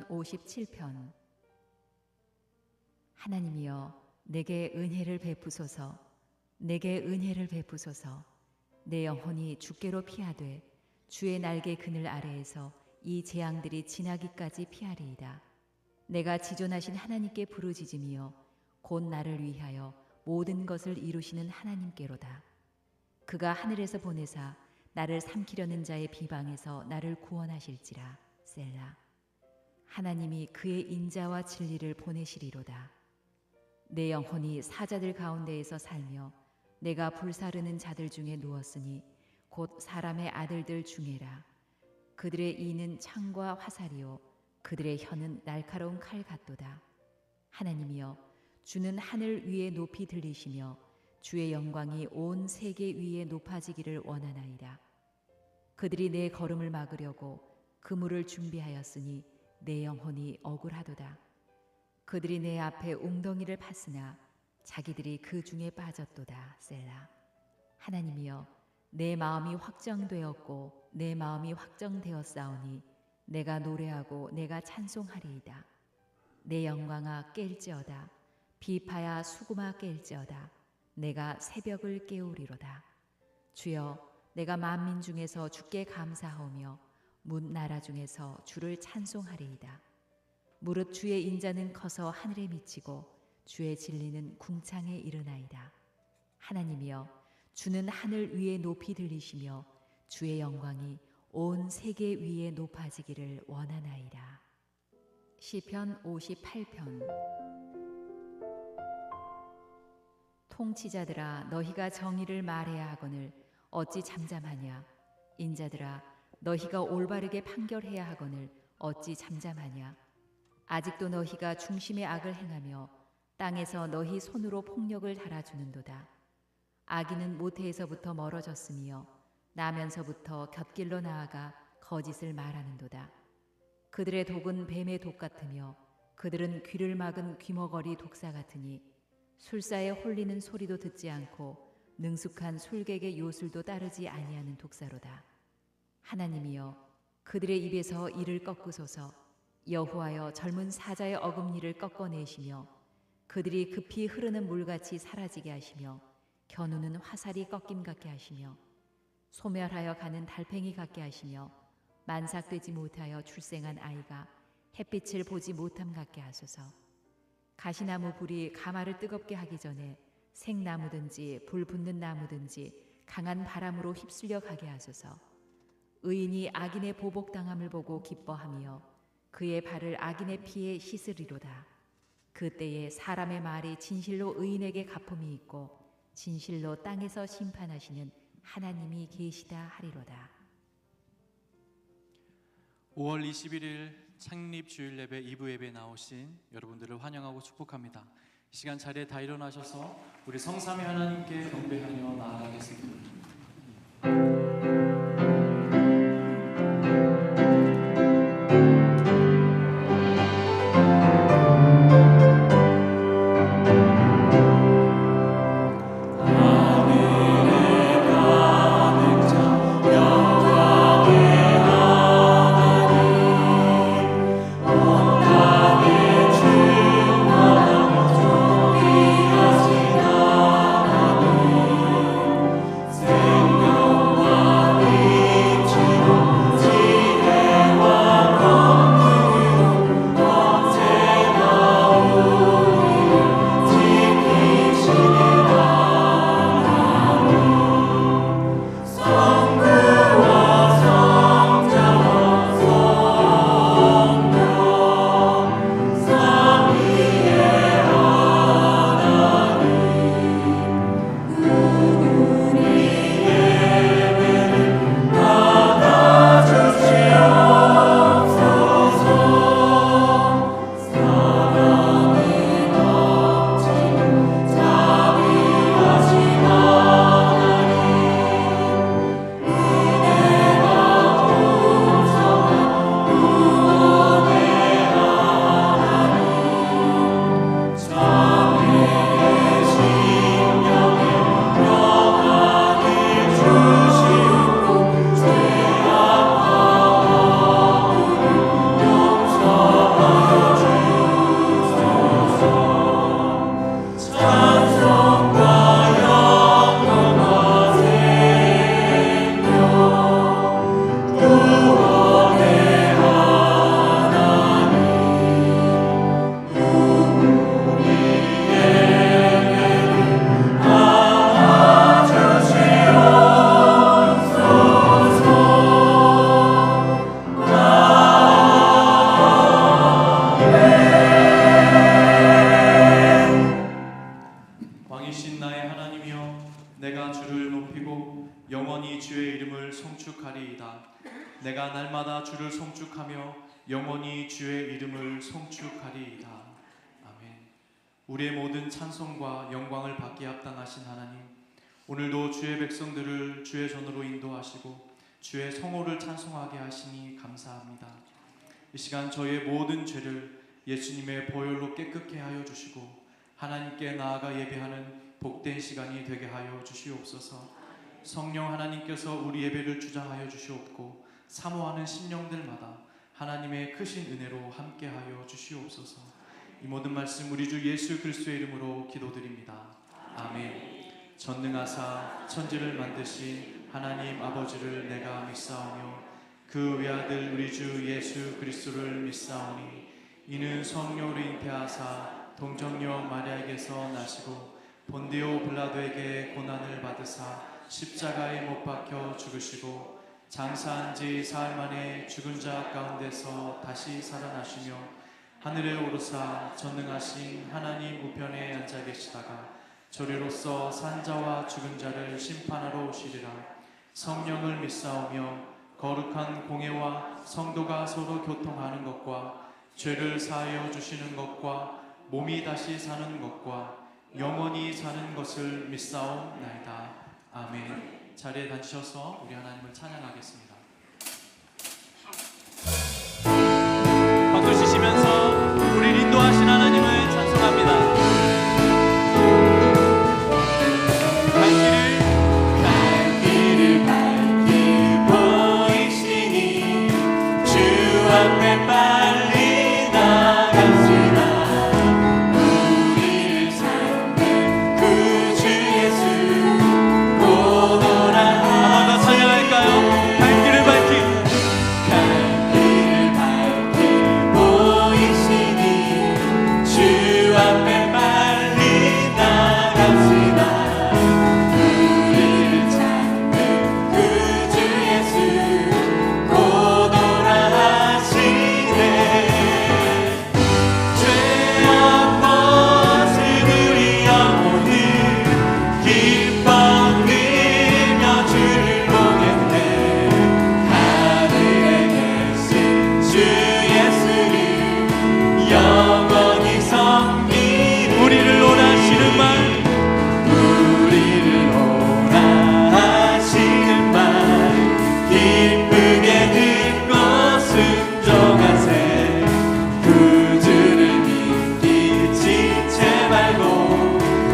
57편. 하나님이여, 내게 은혜를 베푸소서. 내게 은혜를 베푸소서. 내 영혼이 주께로 피하되 주의 날개 그늘 아래에서 이 재앙들이 지나기까지 피하리이다. 내가 지존하신 하나님께 부르짖으며 곧 나를 위하여 모든 것을 이루시는 하나님께로다. 그가 하늘에서 보내사 나를 삼키려는 자의 비방에서 나를 구원하실지라. 셀라. 하나님이 그의 인자와 진리를 보내시리로다. 내 영혼이 사자들 가운데에서 살며 내가 불사르는 자들 중에 누웠으니 곧 사람의 아들들 중에라. 그들의 이는 창과 화살이요 그들의 혀는 날카로운 칼 같도다. 하나님이여, 주는 하늘 위에 높이 들리시며 주의 영광이 온 세계 위에 높아지기를 원하나이다. 그들이 내 걸음을 막으려고 그물을 준비하였으니 내 영혼이 억울하도다. 그들이 내 앞에 웅덩이를 팠으나 자기들이 그 중에 빠졌도다. 셀라. 하나님이여, 내 마음이 확정되었고 내 마음이 확정되었사오니 내가 노래하고 내가 찬송하리이다. 내 영광아 깰지어다. 비파야 수금아 깰지어다. 내가 새벽을 깨우리로다. 주여, 내가 만민 중에서 주께 감사하오며 문 나라 중에서 주를 찬송하리이다. 무릇 주의 인자는 커서 하늘에 미치고 주의 진리는 궁창에 이르나이다. 하나님이여, 주는 하늘 위에 높이 들리시며 주의 영광이 온 세계 위에 높아지기를 원하나이다. 시편 58편. 통치자들아, 너희가 정의를 말해야 하거늘 어찌 잠잠하냐. 인자들아, 너희가 올바르게 판결해야 하거늘 어찌 잠잠하냐. 아직도 너희가 중심의 악을 행하며 땅에서 너희 손으로 폭력을 달아주는도다. 악인은 모태에서부터 멀어졌으며 나면서부터 곁길로 나아가 거짓을 말하는도다. 그들의 독은 뱀의 독 같으며 그들은 귀를 막은 귀머거리 독사 같으니 술사에 홀리는 소리도 듣지 않고 능숙한 술객의 요술도 따르지 아니하는 독사로다. 하나님이여, 그들의 입에서 이를 꺾으소서. 여호와여, 젊은 사자의 어금니를 꺾어내시며 그들이 급히 흐르는 물같이 사라지게 하시며 겨누는 화살이 꺾임 같게 하시며 소멸하여 가는 달팽이 같게 하시며 만삭되지 못하여 출생한 아이가 햇빛을 보지 못함 같게 하소서. 가시나무 불이 가마를 뜨겁게 하기 전에 생나무든지 불 붙는 나무든지 강한 바람으로 휩쓸려 가게 하소서. 의인이 악인의 보복당함을 보고 기뻐하며 그의 발을 악인의 피에 씻으리로다. 그때에 사람의 말이 진실로 의인에게 갚음이 있고 진실로 땅에서 심판하시는 하나님이 계시다 하리로다. 5월 21일 창립 주일 예배 2부 예배에 나오신 여러분들을 환영하고 축복합니다. 이 시간 자리에 다 일어나셔서 우리 성삼위 하나님께 경배하며 나아가겠습니다. Say 내가 날마다 주를 송축하며 영원히 주의 이름을 송축하리이다. 아멘. 우리의 모든 찬송과 영광을 받기에 합당하신 하나님, 오늘도 주의 백성들을 주의 전으로 인도하시고 주의 성호를 찬송하게 하시니 감사합니다. 이 시간 저희의 모든 죄를 예수님의 보혈로 깨끗게 하여 주시고 하나님께 나아가 예배하는 복된 시간이 되게 하여 주시옵소서. 성령 하나님께서 우리 예배를 주장하여 주시옵고 사모하는 심령들마다 하나님의 크신 은혜로 함께하여 주시옵소서. 이 모든 말씀 우리 주 예수 그리스도의 이름으로 기도드립니다. 아멘. 전능하사 천지를 만드신 하나님 아버지를 내가 믿사오며 그 외아들 우리 주 예수 그리스도를 믿사오니 이는 성령으로 잉태하사 동정녀 마리아에게서 나시고 본디오 빌라도에게 고난을 받으사 십자가에 못 박혀 죽으시고 장사한 지 사흘 만에 죽은 자 가운데서 다시 살아나시며 하늘에 오르사 전능하신 하나님 우편에 앉아 계시다가 저리로서 산자와 죽은 자를 심판하러 오시리라. 성령을 믿사오며 거룩한 공예와 성도가 서로 교통하는 것과 죄를 사하여 주시는 것과 몸이 다시 사는 것과 영원히 사는 것을 믿사옵나이다. 아멘. 자리에 앉으셔서 우리 하나님을 찬양하겠습니다. 박수 치시면서 우리 인도하신 하나님을 찬송합니다. 갈 길을 밝히 보이시니 주 앞에 빨리 나갑시다. 우리를 찾는 그 주 예수 고도라. 한 번 더 찬양할까요? 갈 길을 밝히 보이시니 주 앞에 빨리 나갑시다. 우리를 찾는 그 주 예수 고도라 하시네. 죄악 벗은 우리 영혼을 기뻐 뛰며 주를 보겠네. 하늘에 계신 주 예수를 영원히 섬기리. 우리를 원하시는 말, 우리를 원하시는 말 기쁘게 듣고 순종하세. 구주를 믿기 지체 말고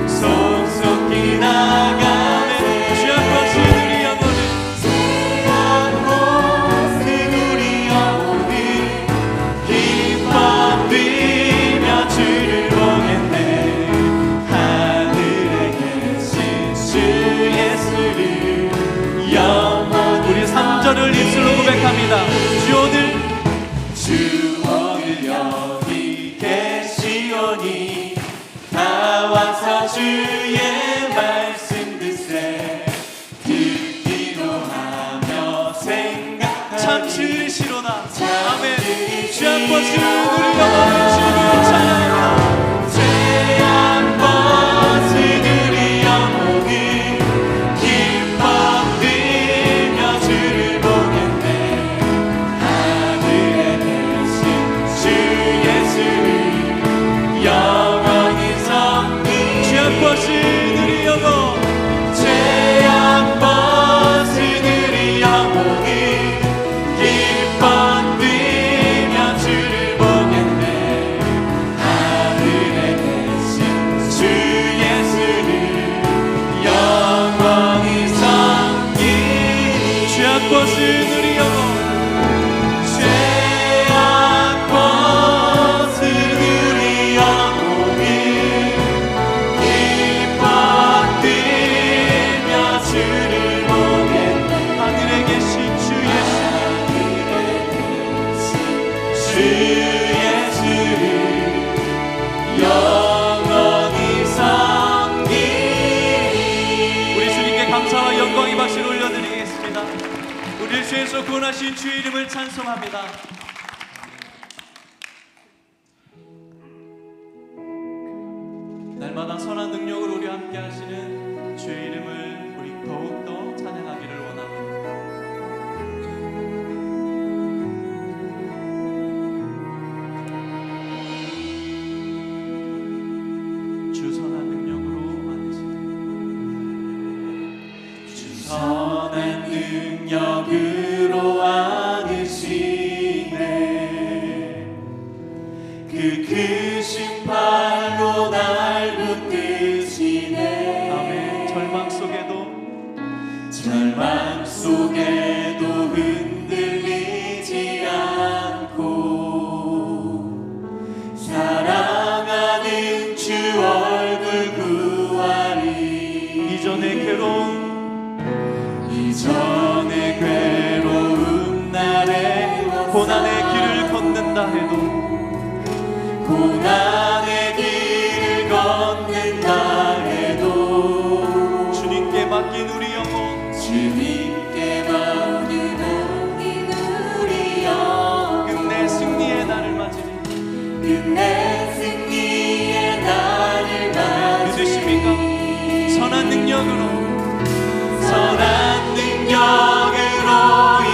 속속히 나가네. 죄악 벗은 우리 영혼을, 죄악 벗은 우리 영혼을 기뻐 뛰며 주를 보겠네. 하늘에 계신 주 예수를 영원히. 우리 3절을 입술로 고백합니다. 주 오늘 여기 계시오니 다 와서 주의 말씀 듣세. 듣기도 하며 생각 참 지으시로다. 아멘. 죄악 벗은 우리 영혼을 주님을 찬양합니다. 죄악 벗은 우리 영혼을 기뻐 뛰며 주를 보겠네. 하늘에 계신 주 예수를 영원히 섬기리. 죄악 벗은 우리 영혼, 죄악 벗은 우리 영혼을 기뻐 뛰며 주를 보겠네. 하늘에 계신 주 예수를 영원히 섬기리. 죄악 벗은 우리 영혼, 죄악 벗은 우리 영혼을 기뻐 뛰며 주를 보겠네. 하늘에 계신 주 예수를 영원히 섬기리. 우리 주님께 감사와 영광의 박수를 올려드리겠습니다. 우리를 죄에서 구원하신 주의 이름을 찬송합니다. 날마다 선한 능력으로 우리와 함께 하시는 주의 이름을 우리 더욱더 찬양하기를 원합니다. 그 크신 팔로 날 붙드시네. 아멘. 절망 속에도 흔들리지 않고 사랑하는 주 얼굴 구하리. 이전의 괴로움 날에 고난의 길을 걷는다 해도 주님께 맡긴 우리 영혼 끝내 승리의 날을 맞으리. 믿으십니까? 선한 능력으로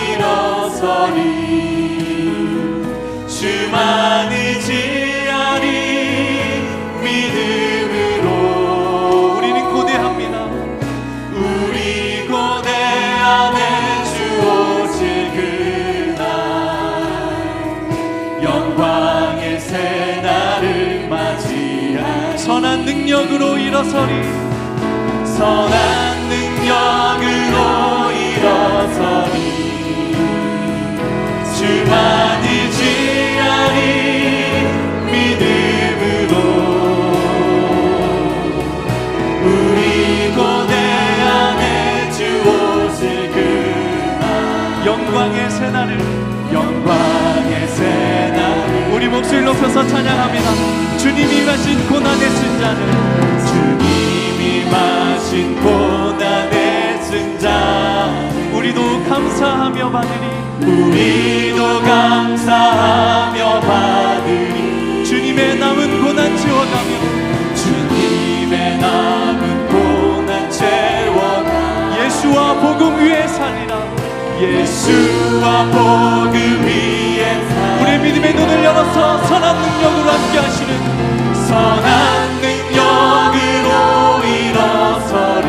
일어서리. 주만 의지하리. 믿음으로 우리는 고대합니다. 우리 고대함에 주 오실 그날 영광의 새 날을 맞이하리. 선한 능력으로 일어서리. 선한 능력으로 일어서리. 주만 의지하리. 믿음으로 우리 고대 안에 주 오실 그날 영광의 새날을 우리 목소리 높여서 찬양합니다. 주님이 마신 고난의 승자는 주님이 마신 고난의 승자 우리도 감사하며 받으리. 주님의 남은 고난 채워가며 예수와 복음 위에 살리라. 우리의 믿음의 눈을 열어서 선한 능력으로 함께 하시는 선한 능력으로 일어서리.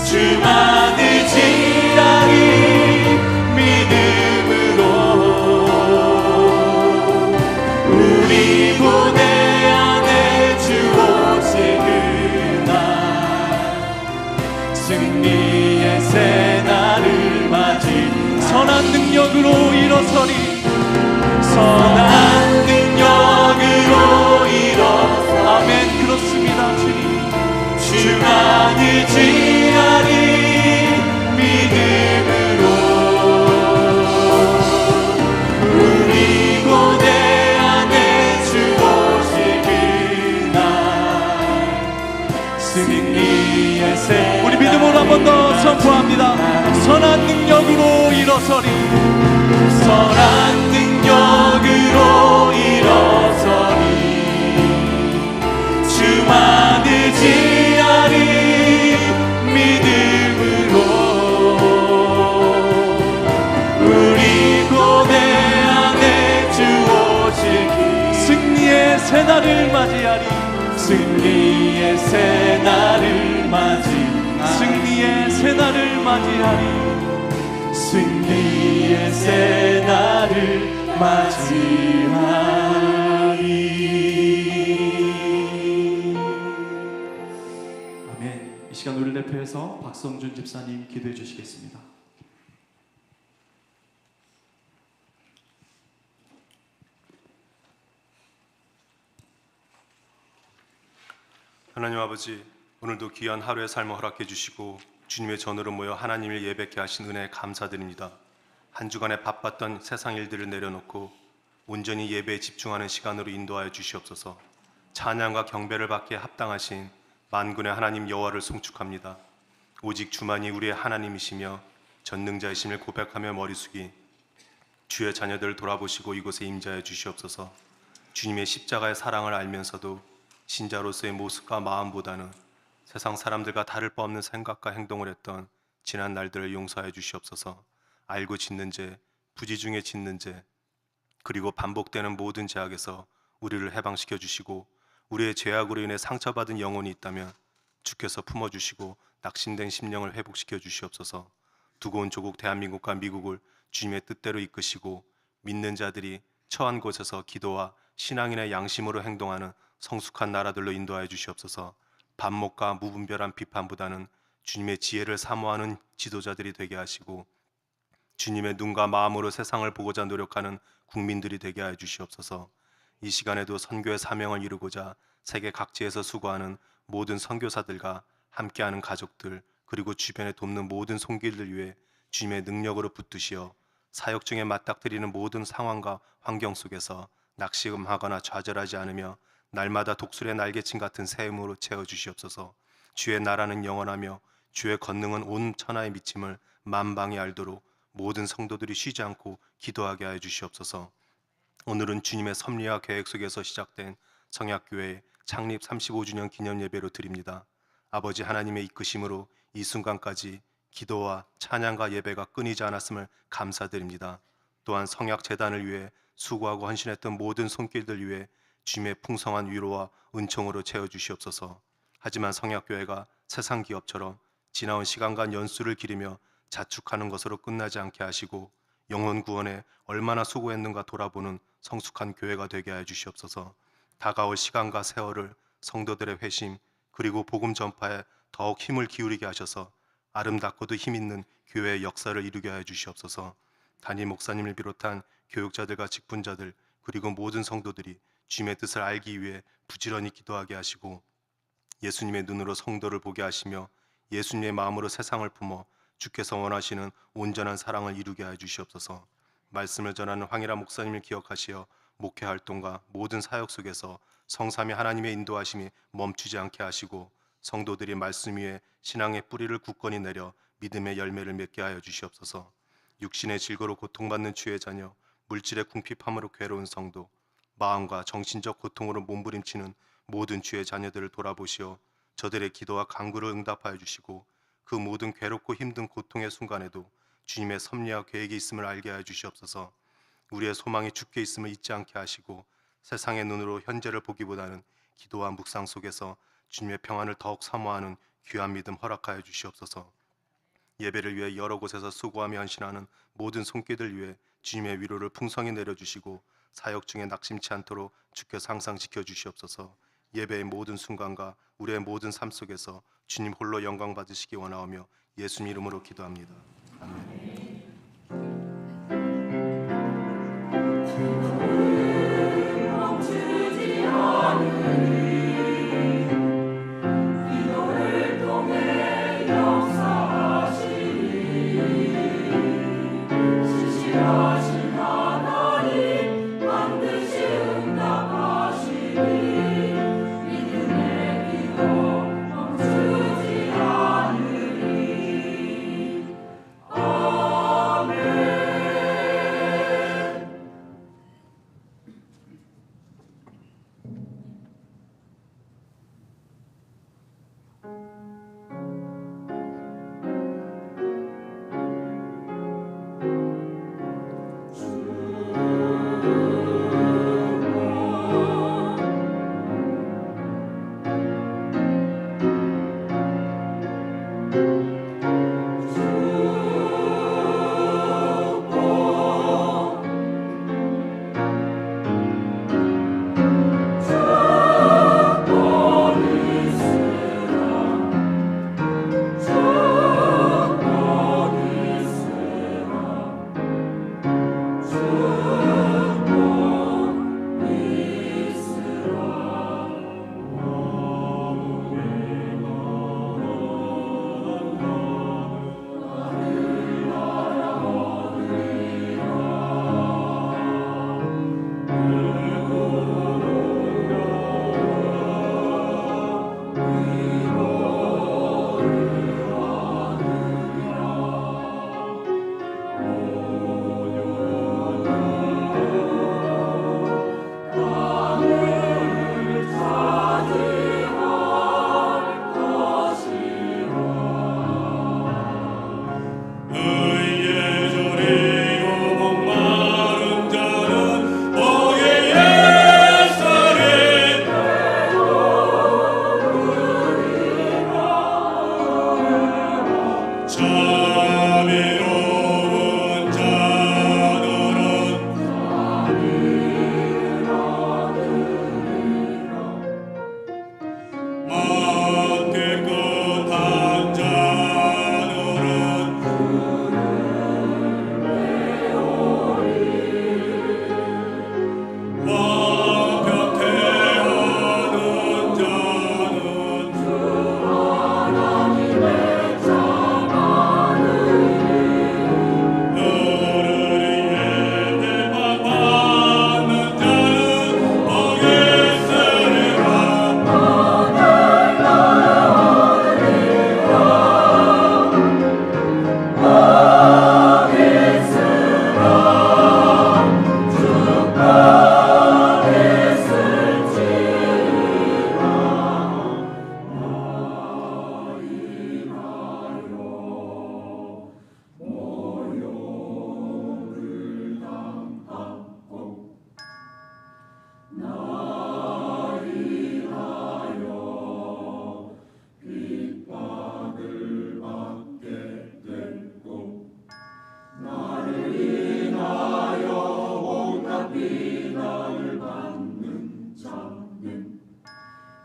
주만 의지하리. 믿음으로 우리 고대 안에 주 오실 그날 승리의 새 날을 맞이. 선한 능력으로 일어서리. 아멘. 그렇습니다. 주님 주만 의지하리. 믿음으로 우리 고대 안에 주 오실 그날 승리의 새. 우리 믿음으로 한 번 더 선포합니다. 선한 능력으로 일어서리. 선한 능력으로 일어서리. 주만 의지하리. 믿음으로 우리 고대 안에 주 오실 승리의 새날을 맞이하리. 승리의 새 날을 맞이하리. 승리의 새 날을 맞이하리. 아멘. 이 시간 우리 대표해서 박성준 집사님 기도해 주시겠습니다. 하나님 아버지, 오늘도 귀한 하루의 삶을 허락해 주시고 주님의 전으로 모여 하나님을 예배케 하신 은혜에 감사드립니다. 한 주간에 바빴던 세상 일들을 내려놓고 온전히 예배에 집중하는 시간으로 인도하여 주시옵소서. 찬양과 경배를 받기에 합당하신 만군의 하나님 여호와를 송축합니다. 오직 주만이 우리의 하나님이시며 전능자이심을 고백하며 머리 숙이 주의 자녀들을 돌아보시고 이곳에 임재하여 주시옵소서. 주님의 십자가의 사랑을 알면서도 신자로서의 모습과 마음보다는 세상 사람들과 다를 바 없는 생각과 행동을 했던 지난 날들을 용서하여 주시옵소서. 알고 짓는 죄, 부지 중에 짓는 죄, 그리고 반복되는 모든 죄악에서 우리를 해방시켜 주시고 우리의 죄악으로 인해 상처받은 영혼이 있다면 주께서 품어주시고 낙심된 심령을 회복시켜 주시옵소서. 두고 온 조국 대한민국과 미국을 주님의 뜻대로 이끄시고 믿는 자들이 처한 곳에서 기도와 신앙인의 양심으로 행동하는 성숙한 나라들로 인도하여 주시옵소서. 반목과 무분별한 비판보다는 주님의 지혜를 사모하는 지도자들이 되게 하시고 주님의 눈과 마음으로 세상을 보고자 노력하는 국민들이 되게 하여 주시옵소서. 이 시간에도 선교의 사명을 이루고자 세계 각지에서 수고하는 모든 선교사들과 함께하는 가족들 그리고 주변에 돕는 모든 손길들 위해 주님의 능력으로 붙드시어 사역 중에 맞닥뜨리는 모든 상황과 환경 속에서 낙심하거나 좌절하지 않으며 날마다 독수리의 날개침 같은 새 힘으로 채워주시옵소서. 주의 나라는 영원하며 주의 권능은 온 천하에 미침을 만방이 알도록 모든 성도들이 쉬지 않고 기도하게 하여 주시옵소서. 오늘은 주님의 섭리와 계획 속에서 시작된 성약교회 창립 35주년 기념 예배로 드립니다. 아버지 하나님의 이끄심으로 이 순간까지 기도와 찬양과 예배가 끊이지 않았음을 감사드립니다. 또한 성약재단을 위해 수고하고 헌신했던 모든 손길들 위해 주님의 풍성한 위로와 은총으로 채워주시옵소서. 하지만 성약교회가 세상 기업처럼 지나온 시간과 연수를 기리며 자축하는 것으로 끝나지 않게 하시고 영혼 구원에 얼마나 수고했는가 돌아보는 성숙한 교회가 되게 하여 주시옵소서. 다가올 시간과 세월을 성도들의 회심 그리고 복음 전파에 더욱 힘을 기울이게 하셔서 아름답고도 힘있는 교회의 역사를 이루게 하여 주시옵소서. 담임 목사님을 비롯한 교육자들과 직분자들 그리고 모든 성도들이 주님의 뜻을 알기 위해 부지런히 기도하게 하시고 예수님의 눈으로 성도를 보게 하시며 예수님의 마음으로 세상을 품어 주께서 원하시는 온전한 사랑을 이루게 하여 주시옵소서. 말씀을 전하는 황일아 목사님을 기억하시어 목회 활동과 모든 사역 속에서 성삼위 하나님의 인도하심이 멈추지 않게 하시고 성도들이 말씀 위에 신앙의 뿌리를 굳건히 내려 믿음의 열매를 맺게 하여 주시옵소서. 육신의 질거로 고통받는 주의 자녀, 물질의 궁핍함으로 괴로운 성도, 마음과 정신적 고통으로 몸부림치는 모든 주의 자녀들을 돌아보시어 저들의 기도와 간구를 응답하여 주시고 그 모든 괴롭고 힘든 고통의 순간에도 주님의 섭리와 계획이 있음을 알게 하여 주시옵소서. 우리의 소망이 주께 있음을 잊지 않게 하시고 세상의 눈으로 현재를 보기보다는 기도와 묵상 속에서 주님의 평안을 더욱 사모하는 귀한 믿음 허락하여 주시옵소서. 예배를 위해 여러 곳에서 수고하며 헌신하는 모든 손길들 위해 주님의 위로를 풍성히 내려주시고 사역 중에 낙심치 않도록 주께서 항상 지켜주시옵소서. 예배의 모든 순간과 우리의 모든 삶 속에서 주님 홀로 영광 받으시기 원하오며 예수님 이름으로 기도합니다. 아멘. 멈추지 않으리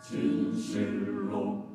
진실로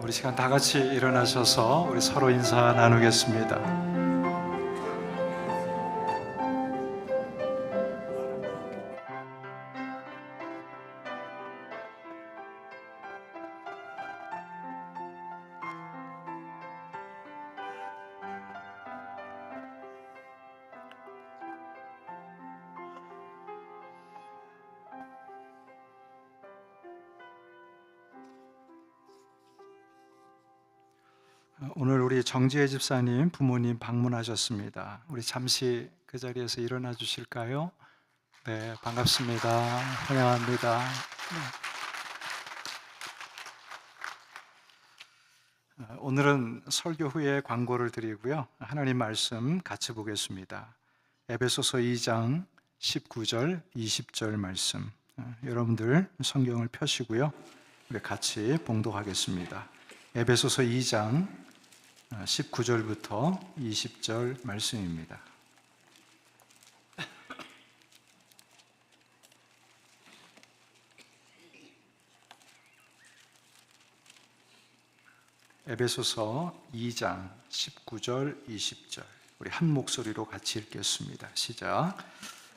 우리 시간 다 같이 일어나셔서 우리 서로 인사 나누겠습니다. 오늘 우리 정지혜 집사님 부모님 방문하셨습니다. 우리 잠시 그 자리에서 일어나 주실까요? 네, 반갑습니다. 환영합니다. 오늘은 설교 후에 광고를 드리고요. 하나님 말씀 같이 보겠습니다. 에베소서 2장 19절, 20절 말씀. 여러분들 성경을 펴시고요. 우리 같이 봉독하겠습니다. 에베소서 2장 19절부터 20절 말씀입니다. 에베소서 2장 19절 20절 우리 한 목소리로 같이 읽겠습니다. 시작.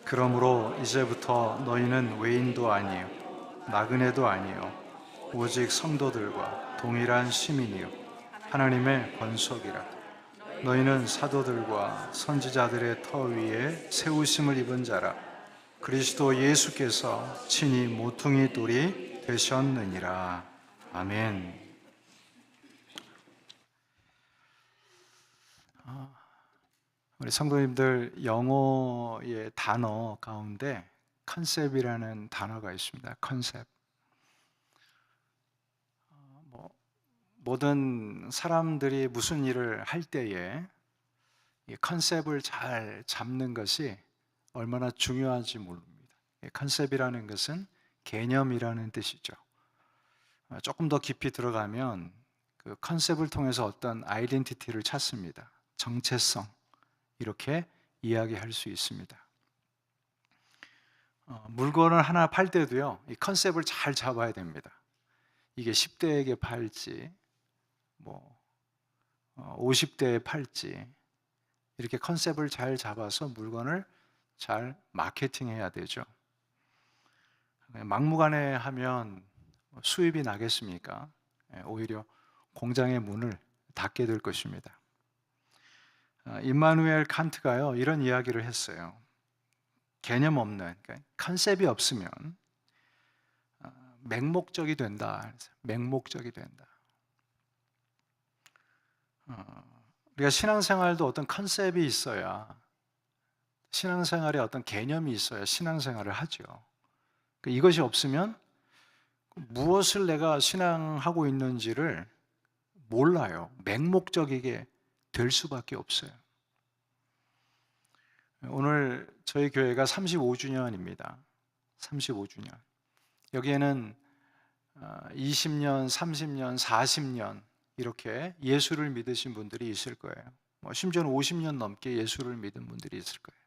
그러므로 이제부터 너희는 외인도 아니요 나그네도 아니요 오직 성도들과 동일한 시민이요 하나님의 권속이라. 너희는 사도들과 선지자들의 터 위에 세우심을 입은 자라. 그리스도 예수께서 친히 모퉁이 돌이 되셨느니라. 아멘. 우리 성도님들, 영어의 단어 가운데 컨셉이라는 단어가 있습니다. 컨셉. 모든 사람들이 무슨 일을 할 때에 이 컨셉을 잘 잡는 것이 얼마나 중요한지 모릅니다. 컨셉이라는 것은 개념이라는 뜻이죠. 조금 더 깊이 들어가면 그 컨셉을 통해서 어떤 아이덴티티를 찾습니다. 정체성, 이렇게 이야기할 수 있습니다. 물건을 하나 팔 때도요, 이 컨셉을 잘 잡아야 됩니다. 이게 10대에게 팔지 50대에 팔지, 이렇게 컨셉을 잘 잡아서 물건을 잘 마케팅해야 되죠. 막무가내 하면 수입이 나겠습니까? 오히려 공장의 문을 닫게 될 것입니다. 임마누엘 칸트가요, 이런 이야기를 했어요. 개념 없는, 그러니까 컨셉이 없으면 맹목적이 된다. 맹목적이 된다. 우리가 신앙생활도 어떤 컨셉이 있어야, 신앙생활에 어떤 개념이 있어야 신앙생활을 하죠. 이것이 없으면 무엇을 내가 신앙하고 있는지를 몰라요. 맹목적이게 될 수밖에 없어요. 오늘 저희 교회가 35주년입니다. 35주년. 여기에는 20년, 30년, 40년 이렇게 예수를 믿으신 분들이 있을 거예요. 심지어는 50년 넘게 예수를 믿은 분들이 있을 거예요.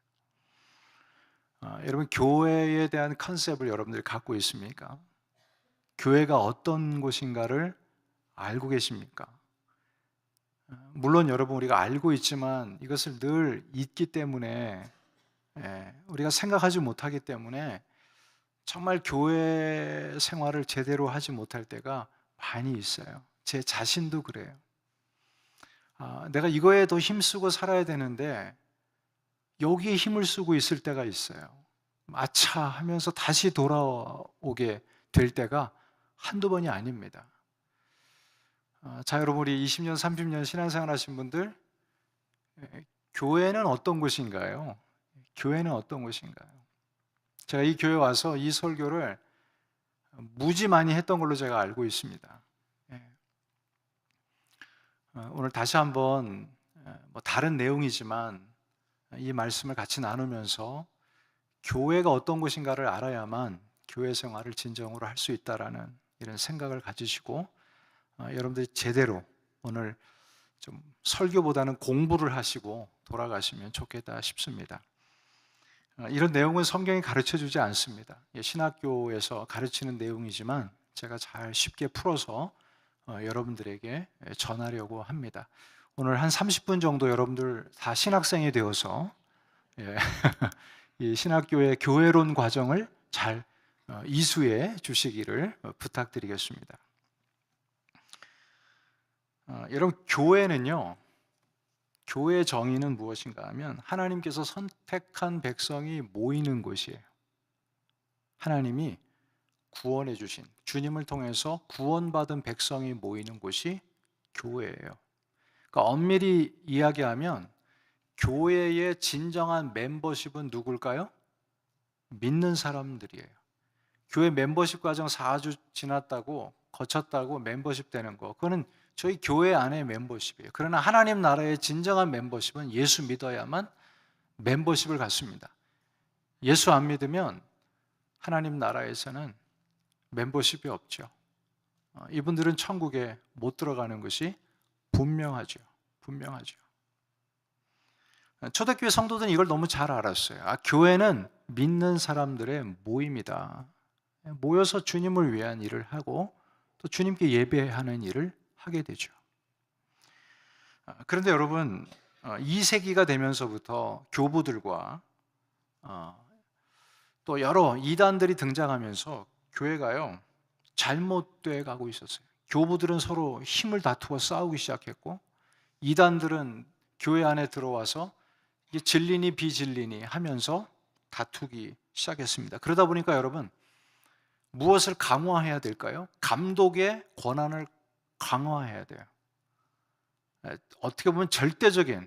여러분, 교회에 대한 컨셉을 여러분들이 갖고 있습니까? 교회가 어떤 곳인가를 알고 계십니까? 물론 여러분, 우리가 알고 있지만 이것을 늘 잊기 때문에, 우리가 생각하지 못하기 때문에 정말 교회 생활을 제대로 하지 못할 때가 많이 있어요. 제 자신도 그래요. 내가 이거에 더 힘쓰고 살아야 되는데 여기에 힘을 쓰고 있을 때가 있어요. 아차 하면서 다시 돌아오게 될 때가 한두 번이 아닙니다. 자, 여러분, 우리 20년, 30년 신앙생활 하신 분들, 교회는 어떤 곳인가요? 교회는 어떤 곳인가요? 제가 이 교회 와서 이 설교를 무지 많이 했던 걸로 제가 알고 있습니다. 오늘 다시 한번 다른 내용이지만 이 말씀을 같이 나누면서 교회가 어떤 곳인가를 알아야만 교회 생활을 진정으로 할 수 있다라는 이런 생각을 가지시고 여러분들이 제대로 오늘 좀 설교보다는 공부를 하시고 돌아가시면 좋겠다 싶습니다. 이런 내용은 성경이 가르쳐주지 않습니다. 신학교에서 가르치는 내용이지만 제가 잘 쉽게 풀어서 여러분들에게 전하려고 합니다. 오늘 한 30분 정도 여러분들 다 신학생이 되어서 이 신학교의 교회론 과정을 잘 이수해 주시기를 부탁드리겠습니다. 여러분, 교회는요, 교회 정의는 무엇인가 하면 하나님께서 선택한 백성이 모이는 곳이에요. 하나님이 구원해 주신, 주님을 통해서 구원받은 백성이 모이는 곳이 교회예요. 그러니까 엄밀히 이야기하면 교회의 진정한 멤버십은 누굴까요? 믿는 사람들이에요. 교회 멤버십 과정 4주 지났다고, 거쳤다고 멤버십 되는 거, 그거는 저희 교회 안의 멤버십이에요. 그러나 하나님 나라의 진정한 멤버십은 예수 믿어야만 멤버십을 갖습니다. 예수 안 믿으면 하나님 나라에서는 멤버십이 없죠. 이분들은 천국에 못 들어가는 것이 분명하죠. 분명하죠. 초대교회 성도들은 이걸 너무 잘 알았어요. 교회는 믿는 사람들의 모임이다. 모여서 주님을 위한 일을 하고 또 주님께 예배하는 일을 하게 되죠. 그런데 여러분, 2세기가 되면서부터 교부들과 또 여러 이단들이 등장하면서 교회가요, 잘못돼 가고 있었어요. 교부들은 서로 힘을 다투어 싸우기 시작했고, 이단들은 교회 안에 들어와서 이게 진리니 비진리니 하면서 다투기 시작했습니다. 그러다 보니까 여러분, 무엇을 강화해야 될까요? 감독의 권한을 강화해야 돼요. 어떻게 보면 절대적인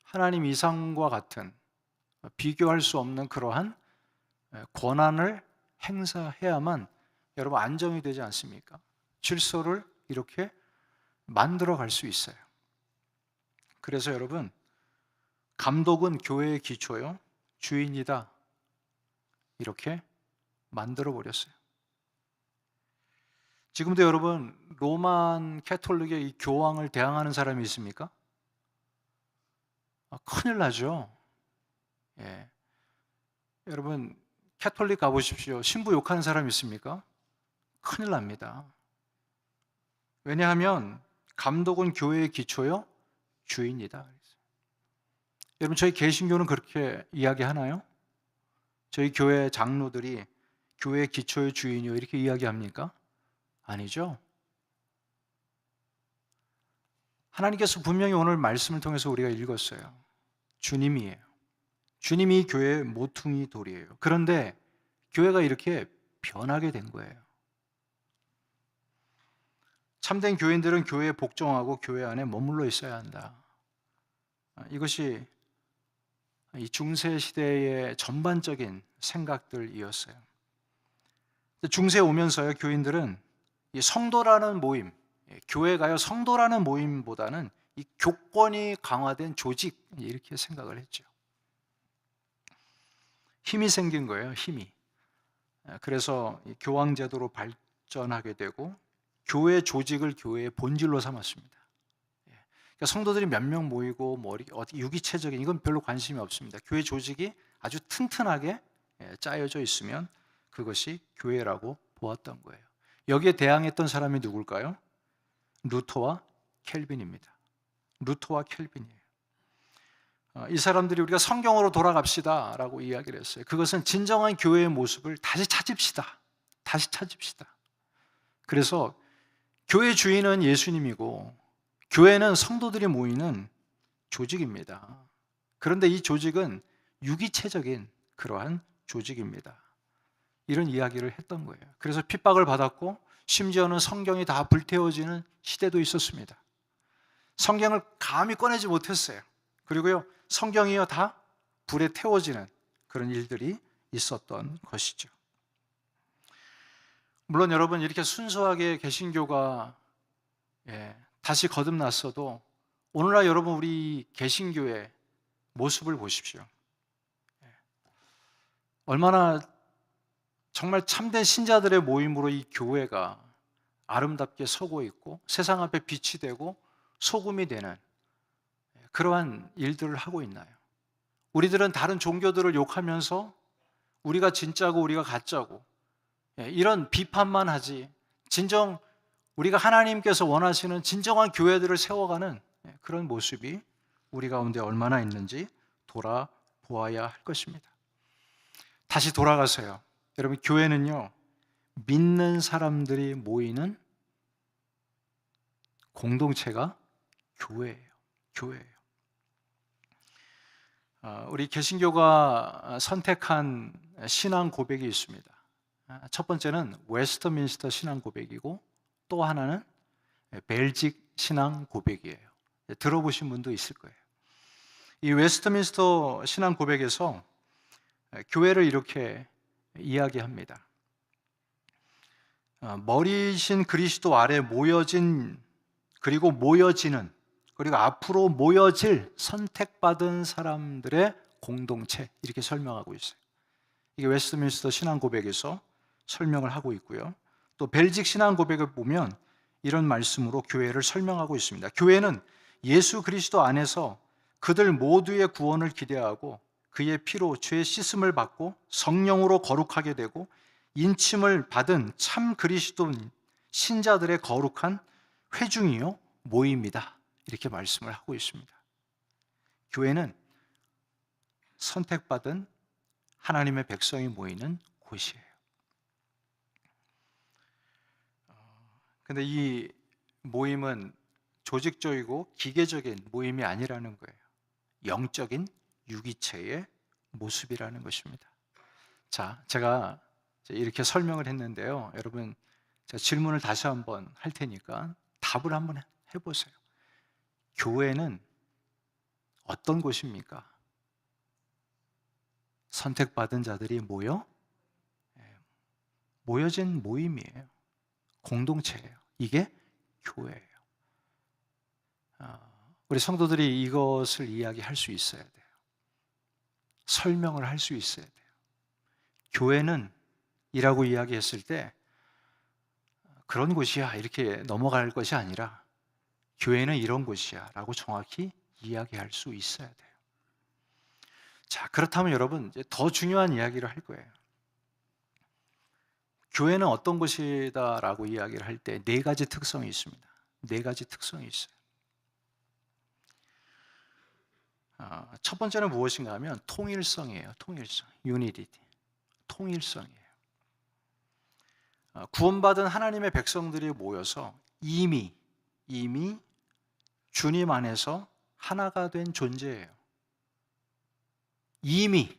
하나님 이상과 같은 비교할 수 없는 그러한 권한을 행사해야만 여러분 안정이 되지 않습니까? 질서를 이렇게 만들어 갈 수 있어요. 그래서 여러분, 감독은 교회의 기초요, 주인이다, 이렇게 만들어 버렸어요. 지금도 여러분, 로만 캐톨릭의 이 교황을 대항하는 사람이 있습니까? 큰일 나죠. 여러분, 캐톨릭 가보십시오. 신부 욕하는 사람 있습니까? 큰일 납니다. 왜냐하면 감독은 교회의 기초요, 주인이다. 여러분, 저희 개신교는 그렇게 이야기하나요? 저희 교회 장로들이 교회의 기초의 주인이요, 이렇게 이야기합니까? 아니죠. 하나님께서 분명히 오늘 말씀을 통해서 우리가 읽었어요. 주님이에요. 주님이 교회의 모퉁이 돌이에요. 그런데 교회가 이렇게 변하게 된 거예요. 참된 교인들은 교회에 복종하고 교회 안에 머물러 있어야 한다. 이것이 이 중세 시대의 전반적인 생각들이었어요. 중세에 오면서요, 교인들은 이 성도라는 모임, 교회 가요 성도라는 모임보다는 이 교권이 강화된 조직, 이렇게 생각을 했죠. 힘이 생긴 거예요, 힘이. 그래서 이 교황제도로 발전하게 되고 교회 조직을 교회의 본질로 삼았습니다. 그러니까 성도들이 몇 명 모이고 뭐 유기체적인 이건 별로 관심이 없습니다. 교회 조직이 아주 튼튼하게 짜여져 있으면 그것이 교회라고 보았던 거예요. 여기에 대항했던 사람이 누굴까요? 루터와 켈빈입니다. 루터와 켈빈이에요. 이 사람들이 우리가 성경으로 돌아갑시다 라고 이야기를 했어요. 그것은 진정한 교회의 모습을 다시 찾읍시다. 다시 찾읍시다. 그래서 교회 주인은 예수님이고 교회는 성도들이 모이는 조직입니다. 그런데 이 조직은 유기체적인 그러한 조직입니다. 이런 이야기를 했던 거예요. 그래서 핍박을 받았고 심지어는 성경이 다 불태워지는 시대도 있었습니다. 성경을 감히 꺼내지 못했어요. 그리고요, 성경이요 다 불에 태워지는 그런 일들이 있었던 것이죠. 물론 여러분, 이렇게 순수하게 개신교가 다시 거듭났어도 오늘날 여러분, 우리 개신교의 모습을 보십시오. 얼마나 정말 참된 신자들의 모임으로 이 교회가 아름답게 서고 있고 세상 앞에 빛이 되고 소금이 되는 그러한 일들을 하고 있나요? 우리들은 다른 종교들을 욕하면서 우리가 진짜고 우리가 가짜고 이런 비판만 하지, 진정 우리가 하나님께서 원하시는 진정한 교회들을 세워가는 그런 모습이 우리 가운데 얼마나 있는지 돌아보아야 할 것입니다. 다시 돌아가서요, 여러분, 교회는요 믿는 사람들이 모이는 공동체가 교회예요. 교회예요. 우리 개신교가 선택한 신앙 고백이 있습니다. 첫 번째는 웨스트민스터 신앙 고백이고 또 하나는 벨직 신앙 고백이에요. 들어보신 분도 있을 거예요. 이 웨스트민스터 신앙 고백에서 교회를 이렇게 이야기합니다. 머리신 그리스도 아래 모여진 그리고 모여지는 그리고 앞으로 모여질 선택받은 사람들의 공동체, 이렇게 설명하고 있어요. 이게 웨스트민스터 신앙 고백에서 설명을 하고 있고요. 또 벨직 신앙 고백을 보면 이런 말씀으로 교회를 설명하고 있습니다. 교회는 예수 그리스도 안에서 그들 모두의 구원을 기대하고 그의 피로 죄의 씻음을 받고 성령으로 거룩하게 되고 인침을 받은 참 그리스도인 신자들의 거룩한 회중이요 모임이다, 이렇게 말씀을 하고 있습니다. 교회는 선택받은 하나님의 백성이 모이는 곳이에요. 근데 이 모임은 조직적이고 기계적인 모임이 아니라는 거예요. 영적인 유기체의 모습이라는 것입니다. 자, 제가 이렇게 설명을 했는데요. 여러분, 제가 질문을 다시 한번 할 테니까 답을 한번 해보세요. 교회는 어떤 곳입니까? 선택받은 자들이 모여진 모임이에요. 공동체예요. 이게 교회예요. 우리 성도들이 이것을 이야기할 수 있어야 돼요. 설명을 할 수 있어야 돼요. 교회는 이라고 이야기했을 때 그런 곳이야 이렇게 넘어갈 것이 아니라 교회는 이런 곳이야 라고 정확히 이야기할 수 있어야 돼요. 자, 그렇다면 여러분, 이제 더 중요한 이야기를 할 거예요. 교회는 어떤 곳이다 라고 이야기를 할 때 네 가지 특성이 있습니다. 네 가지 특성이 있어요. 첫 번째는 무엇인가 하면 통일성이에요. 통일성, unity, 통일성이에요. 구원받은 하나님의 백성들이 모여서 이미 주님 안에서 하나가 된 존재예요. 이미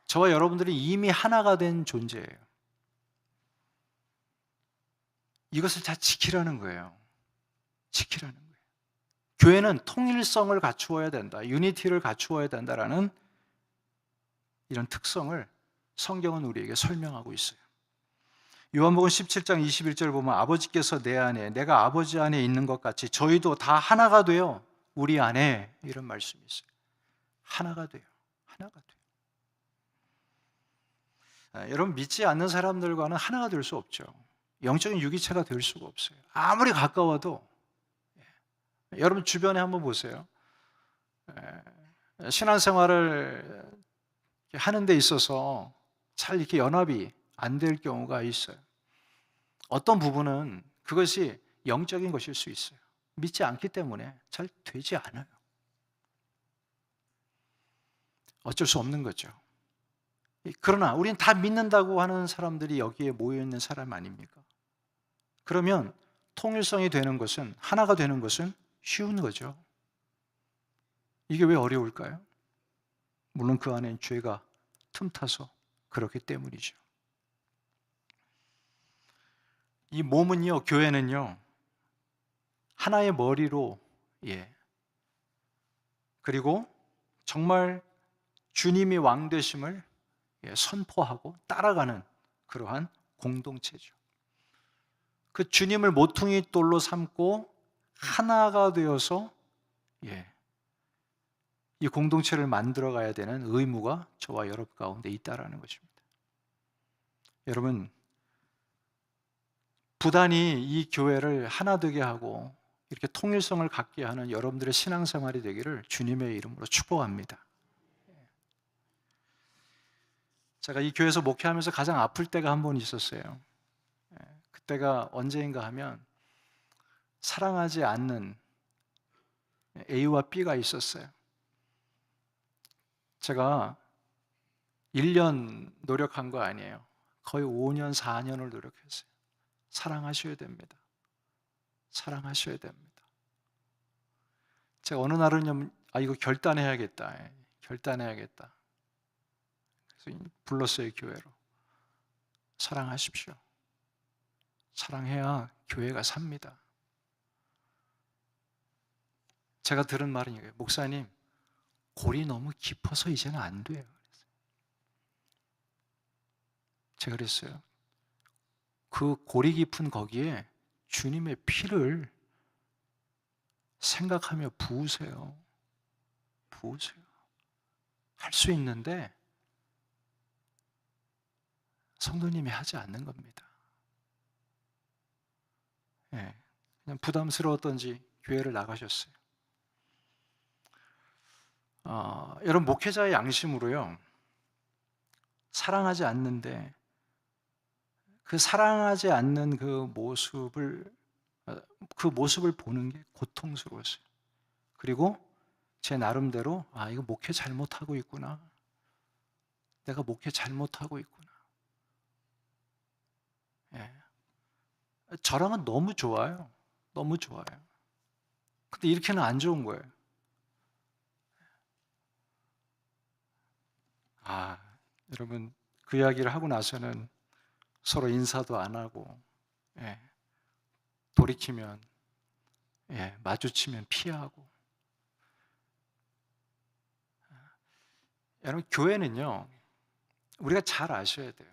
저와 여러분들이 이미 하나가 된 존재예요. 이것을 다 지키라는 거예요. 지키라는 거예요. 교회는 통일성을 갖추어야 된다. 유니티를 갖추어야 된다라는 이런 특성을 성경은 우리에게 설명하고 있어요. 요한복음 17장 21절 보면 아버지께서 내 안에, 내가 아버지 안에 있는 것 같이 저희도 다 하나가 되어 우리 안에, 이런 말씀이 있어요. 하나가 돼요. 하나가 돼요. 여러분, 믿지 않는 사람들과는 하나가 될 수 없죠. 영적인 유기체가 될 수가 없어요. 아무리 가까워도. 여러분 주변에 한번 보세요. 신앙생활을 하는 데 있어서 잘 이렇게 연합이 안 될 경우가 있어요. 어떤 부분은 그것이 영적인 것일 수 있어요. 믿지 않기 때문에 잘 되지 않아요. 어쩔 수 없는 거죠. 그러나 우리는 다 믿는다고 하는 사람들이 여기에 모여있는 사람 아닙니까? 그러면 통일성이 되는 것은, 하나가 되는 것은 쉬운 거죠. 이게 왜 어려울까요? 물론 그 안엔 죄가 틈타서 그렇기 때문이죠. 이 몸은요, 교회는요, 하나의 머리로, 그리고 정말 주님이 왕 되심을 선포하고 따라가는 그러한 공동체죠. 그 주님을 모퉁이 돌로 삼고 하나가 되어서 이 공동체를 만들어 가야 되는 의무가 저와 여러분 가운데 있다라는 것입니다. 여러분, 부단히 이 교회를 하나 되게 하고 이렇게 통일성을 갖게 하는 여러분들의 신앙생활이 되기를 주님의 이름으로 축복합니다. 제가 이 교회에서 목회하면서 가장 아플 때가 한 번 있었어요. 그때가 언제인가 하면 사랑하지 않는 A와 B가 있었어요. 제가 1년 노력한 거 아니에요. 거의 5년, 4년을 노력했어요. 사랑하셔야 됩니다. 사랑하셔야 됩니다. 제가 어느 날은 이거 결단해야겠다. 결단해야겠다. 그래서 불렀어요, 교회로. 사랑하십시오. 사랑해야 교회가 삽니다. 제가 들은 말은 이거예요. 목사님, 골이 너무 깊어서 이제는 안 돼요. 제가 그랬어요. 그 골이 깊은 거기에 주님의 피를 생각하며 부으세요. 부으세요. 할 수 있는데 성도님이 하지 않는 겁니다. 그냥 부담스러웠던지 교회를 나가셨어요. 여러분, 목회자의 양심으로요, 사랑하지 않는데 그 사랑하지 않는 그 모습을 보는 게 고통스러웠어요. 그리고 제 나름대로 이거 목회 잘못하고 있구나. 내가 목회 잘못하고 있구나. 저랑은 너무 좋아요. 너무 좋아요. 근데 이렇게는 안 좋은 거예요. 여러분, 그 이야기를 하고 나서는 서로 인사도 안 하고, 돌이키면, 마주치면 피하고. 여러분, 교회는요, 우리가 잘 아셔야 돼요.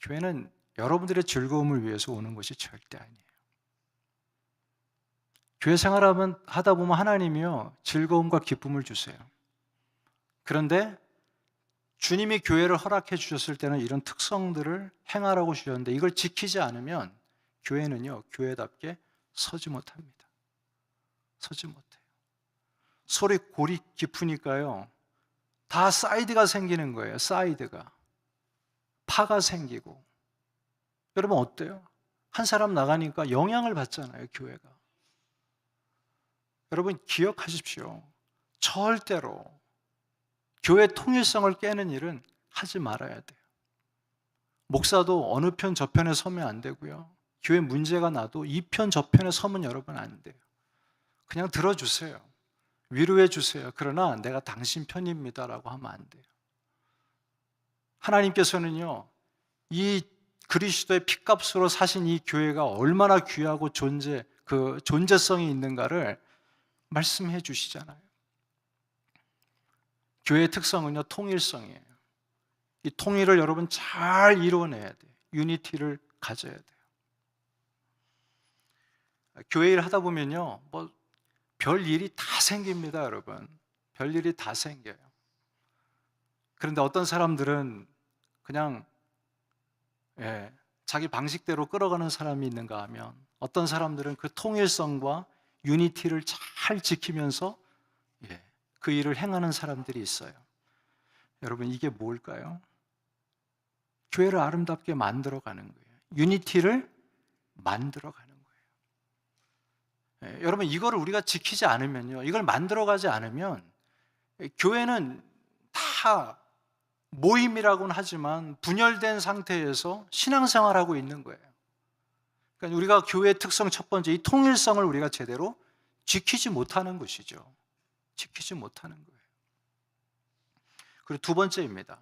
교회는 여러분들의 즐거움을 위해서 오는 것이 절대 아니에요. 교회 생활하면 하다 보면 하나님이요, 즐거움과 기쁨을 주세요. 그런데 주님이 교회를 허락해 주셨을 때는 이런 특성들을 행하라고 주셨는데 이걸 지키지 않으면 교회는요, 교회답게 서지 못합니다. 서지 못해요. 소리 골이 깊으니까요, 다 사이드가 생기는 거예요. 사이드가. 파가 생기고. 여러분 어때요? 한 사람 나가니까 영향을 받잖아요, 교회가. 여러분 기억하십시오. 절대로 교회 통일성을 깨는 일은 하지 말아야 돼요. 목사도 어느 편 저편에 서면 안 되고요. 교회 문제가 나도 이 편 저편에 서면 여러분 안 돼요. 그냥 들어주세요. 위로해 주세요. 그러나 내가 당신 편입니다라고 하면 안 돼요. 하나님께서는요, 이 그리스도의 피값으로 사신 이 교회가 얼마나 귀하고 존재성이 있는가를 말씀해 주시잖아요. 교회의 특성은요, 통일성이에요. 이 통일을 여러분 잘 이루어내야 돼요. 유니티를 가져야 돼요. 교회 일 하다 보면요, 별 일이 다 생깁니다, 여러분. 별 일이 다 생겨요. 그런데 어떤 사람들은 그냥 자기 방식대로 끌어가는 사람이 있는가 하면, 어떤 사람들은 그 통일성과 유니티를 잘 지키면서 그 일을 행하는 사람들이 있어요. 여러분, 이게 뭘까요? 교회를 아름답게 만들어가는 거예요. 유니티를 만들어가는 거예요. 여러분, 이거를 우리가 지키지 않으면요, 이걸 만들어가지 않으면 교회는 다 모임이라고는 하지만 분열된 상태에서 신앙생활하고 있는 거예요. 그러니까 우리가 교회의 특성 첫 번째, 이 통일성을 우리가 제대로 지키지 못하는 것이죠. 지키지 못하는 거예요. 그리고 두 번째입니다.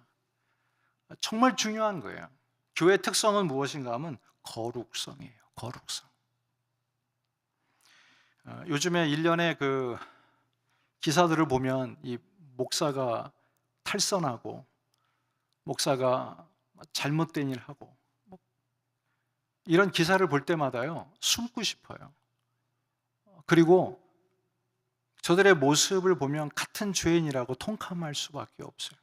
정말 중요한 거예요. 교회의 특성은 무엇인가 하면 거룩성이에요. 거룩성. 요즘에 일련의 그 기사들을 보면 이 목사가 탈선하고 목사가 잘못된 일을 하고 이런 기사를 볼 때마다요, 숨고 싶어요. 그리고 저들의 모습을 보면 같은 죄인이라고 통감할 수밖에 없어요.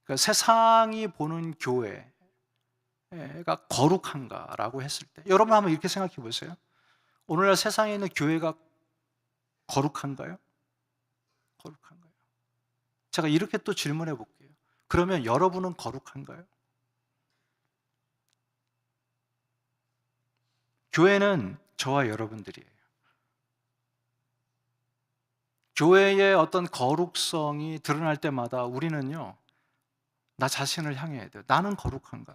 그러니까 세상이 보는 교회가 거룩한가라고 했을 때, 여러분 한번 이렇게 생각해 보세요. 오늘날 세상에 있는 교회가 거룩한가요? 거룩한가요? 제가 이렇게 또 질문해 볼게요. 그러면 여러분은 거룩한가요? 교회는 저와 여러분들이에요. 교회의 어떤 거룩성이 드러날 때마다 우리는요, 나 자신을 향해야 돼요. 나는 거룩한가?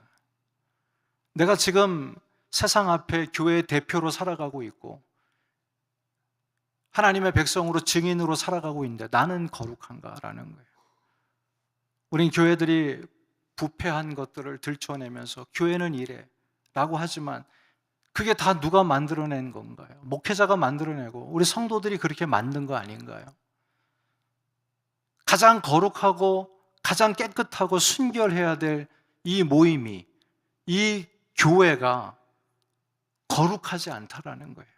내가 지금 세상 앞에 교회의 대표로 살아가고 있고 하나님의 백성으로 증인으로 살아가고 있는데 나는 거룩한가라는 거예요. 우린 교회들이 부패한 것들을 들춰내면서 교회는 이래 라고 하지만 그게 다 누가 만들어낸 건가요? 목회자가 만들어내고 우리 성도들이 그렇게 만든 거 아닌가요? 가장 거룩하고 가장 깨끗하고 순결해야 될 이 모임이, 이 교회가 거룩하지 않다라는 거예요.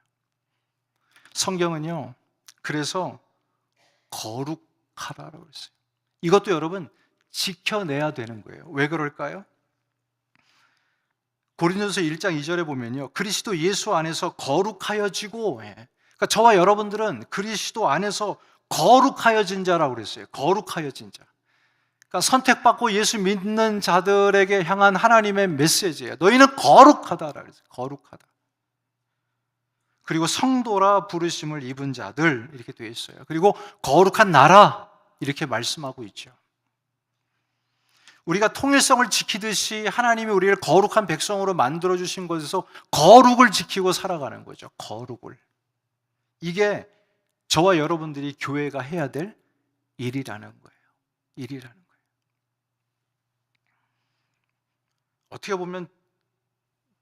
성경은요, 그래서 거룩하라고 했어요. 이것도 여러분 지켜내야 되는 거예요. 왜 그럴까요? 고린도서 1장 2절에 보면요, 그리스도 예수 안에서 거룩하여지고, 그러니까 저와 여러분들은 그리스도 안에서 거룩하여진 자라고 그랬어요. 거룩하여진 자. 그러니까 선택받고 예수 믿는 자들에게 향한 하나님의 메시지예요. 너희는 거룩하다라고 그랬어요. 거룩하다. 그리고 성도라 부르심을 입은 자들 이렇게 되어 있어요. 그리고 거룩한 나라 이렇게 말씀하고 있죠. 우리가 통일성을 지키듯이 하나님이 우리를 거룩한 백성으로 만들어주신 것에서 거룩을 지키고 살아가는 거죠. 거룩을. 이게 저와 여러분들이 교회가 해야 될 일이라는 거예요. 일이라는 거예요. 어떻게 보면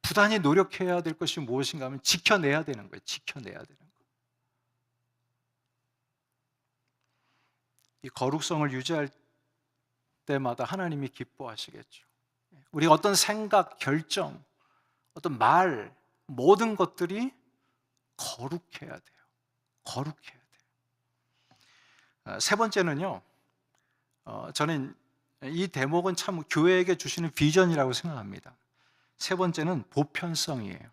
부단히 노력해야 될 것이 무엇인가 하면 지켜내야 되는 거예요. 지켜내야 되는 거예요. 이 거룩성을 유지할 때마다 하나님이 기뻐하시겠죠. 우리가 어떤 생각, 결정, 어떤 말, 모든 것들이 거룩해야 돼요. 거룩해야 돼요. 세 번째는요, 저는 이 대목은 참 교회에게 주시는 비전이라고 생각합니다. 세 번째는 보편성이에요.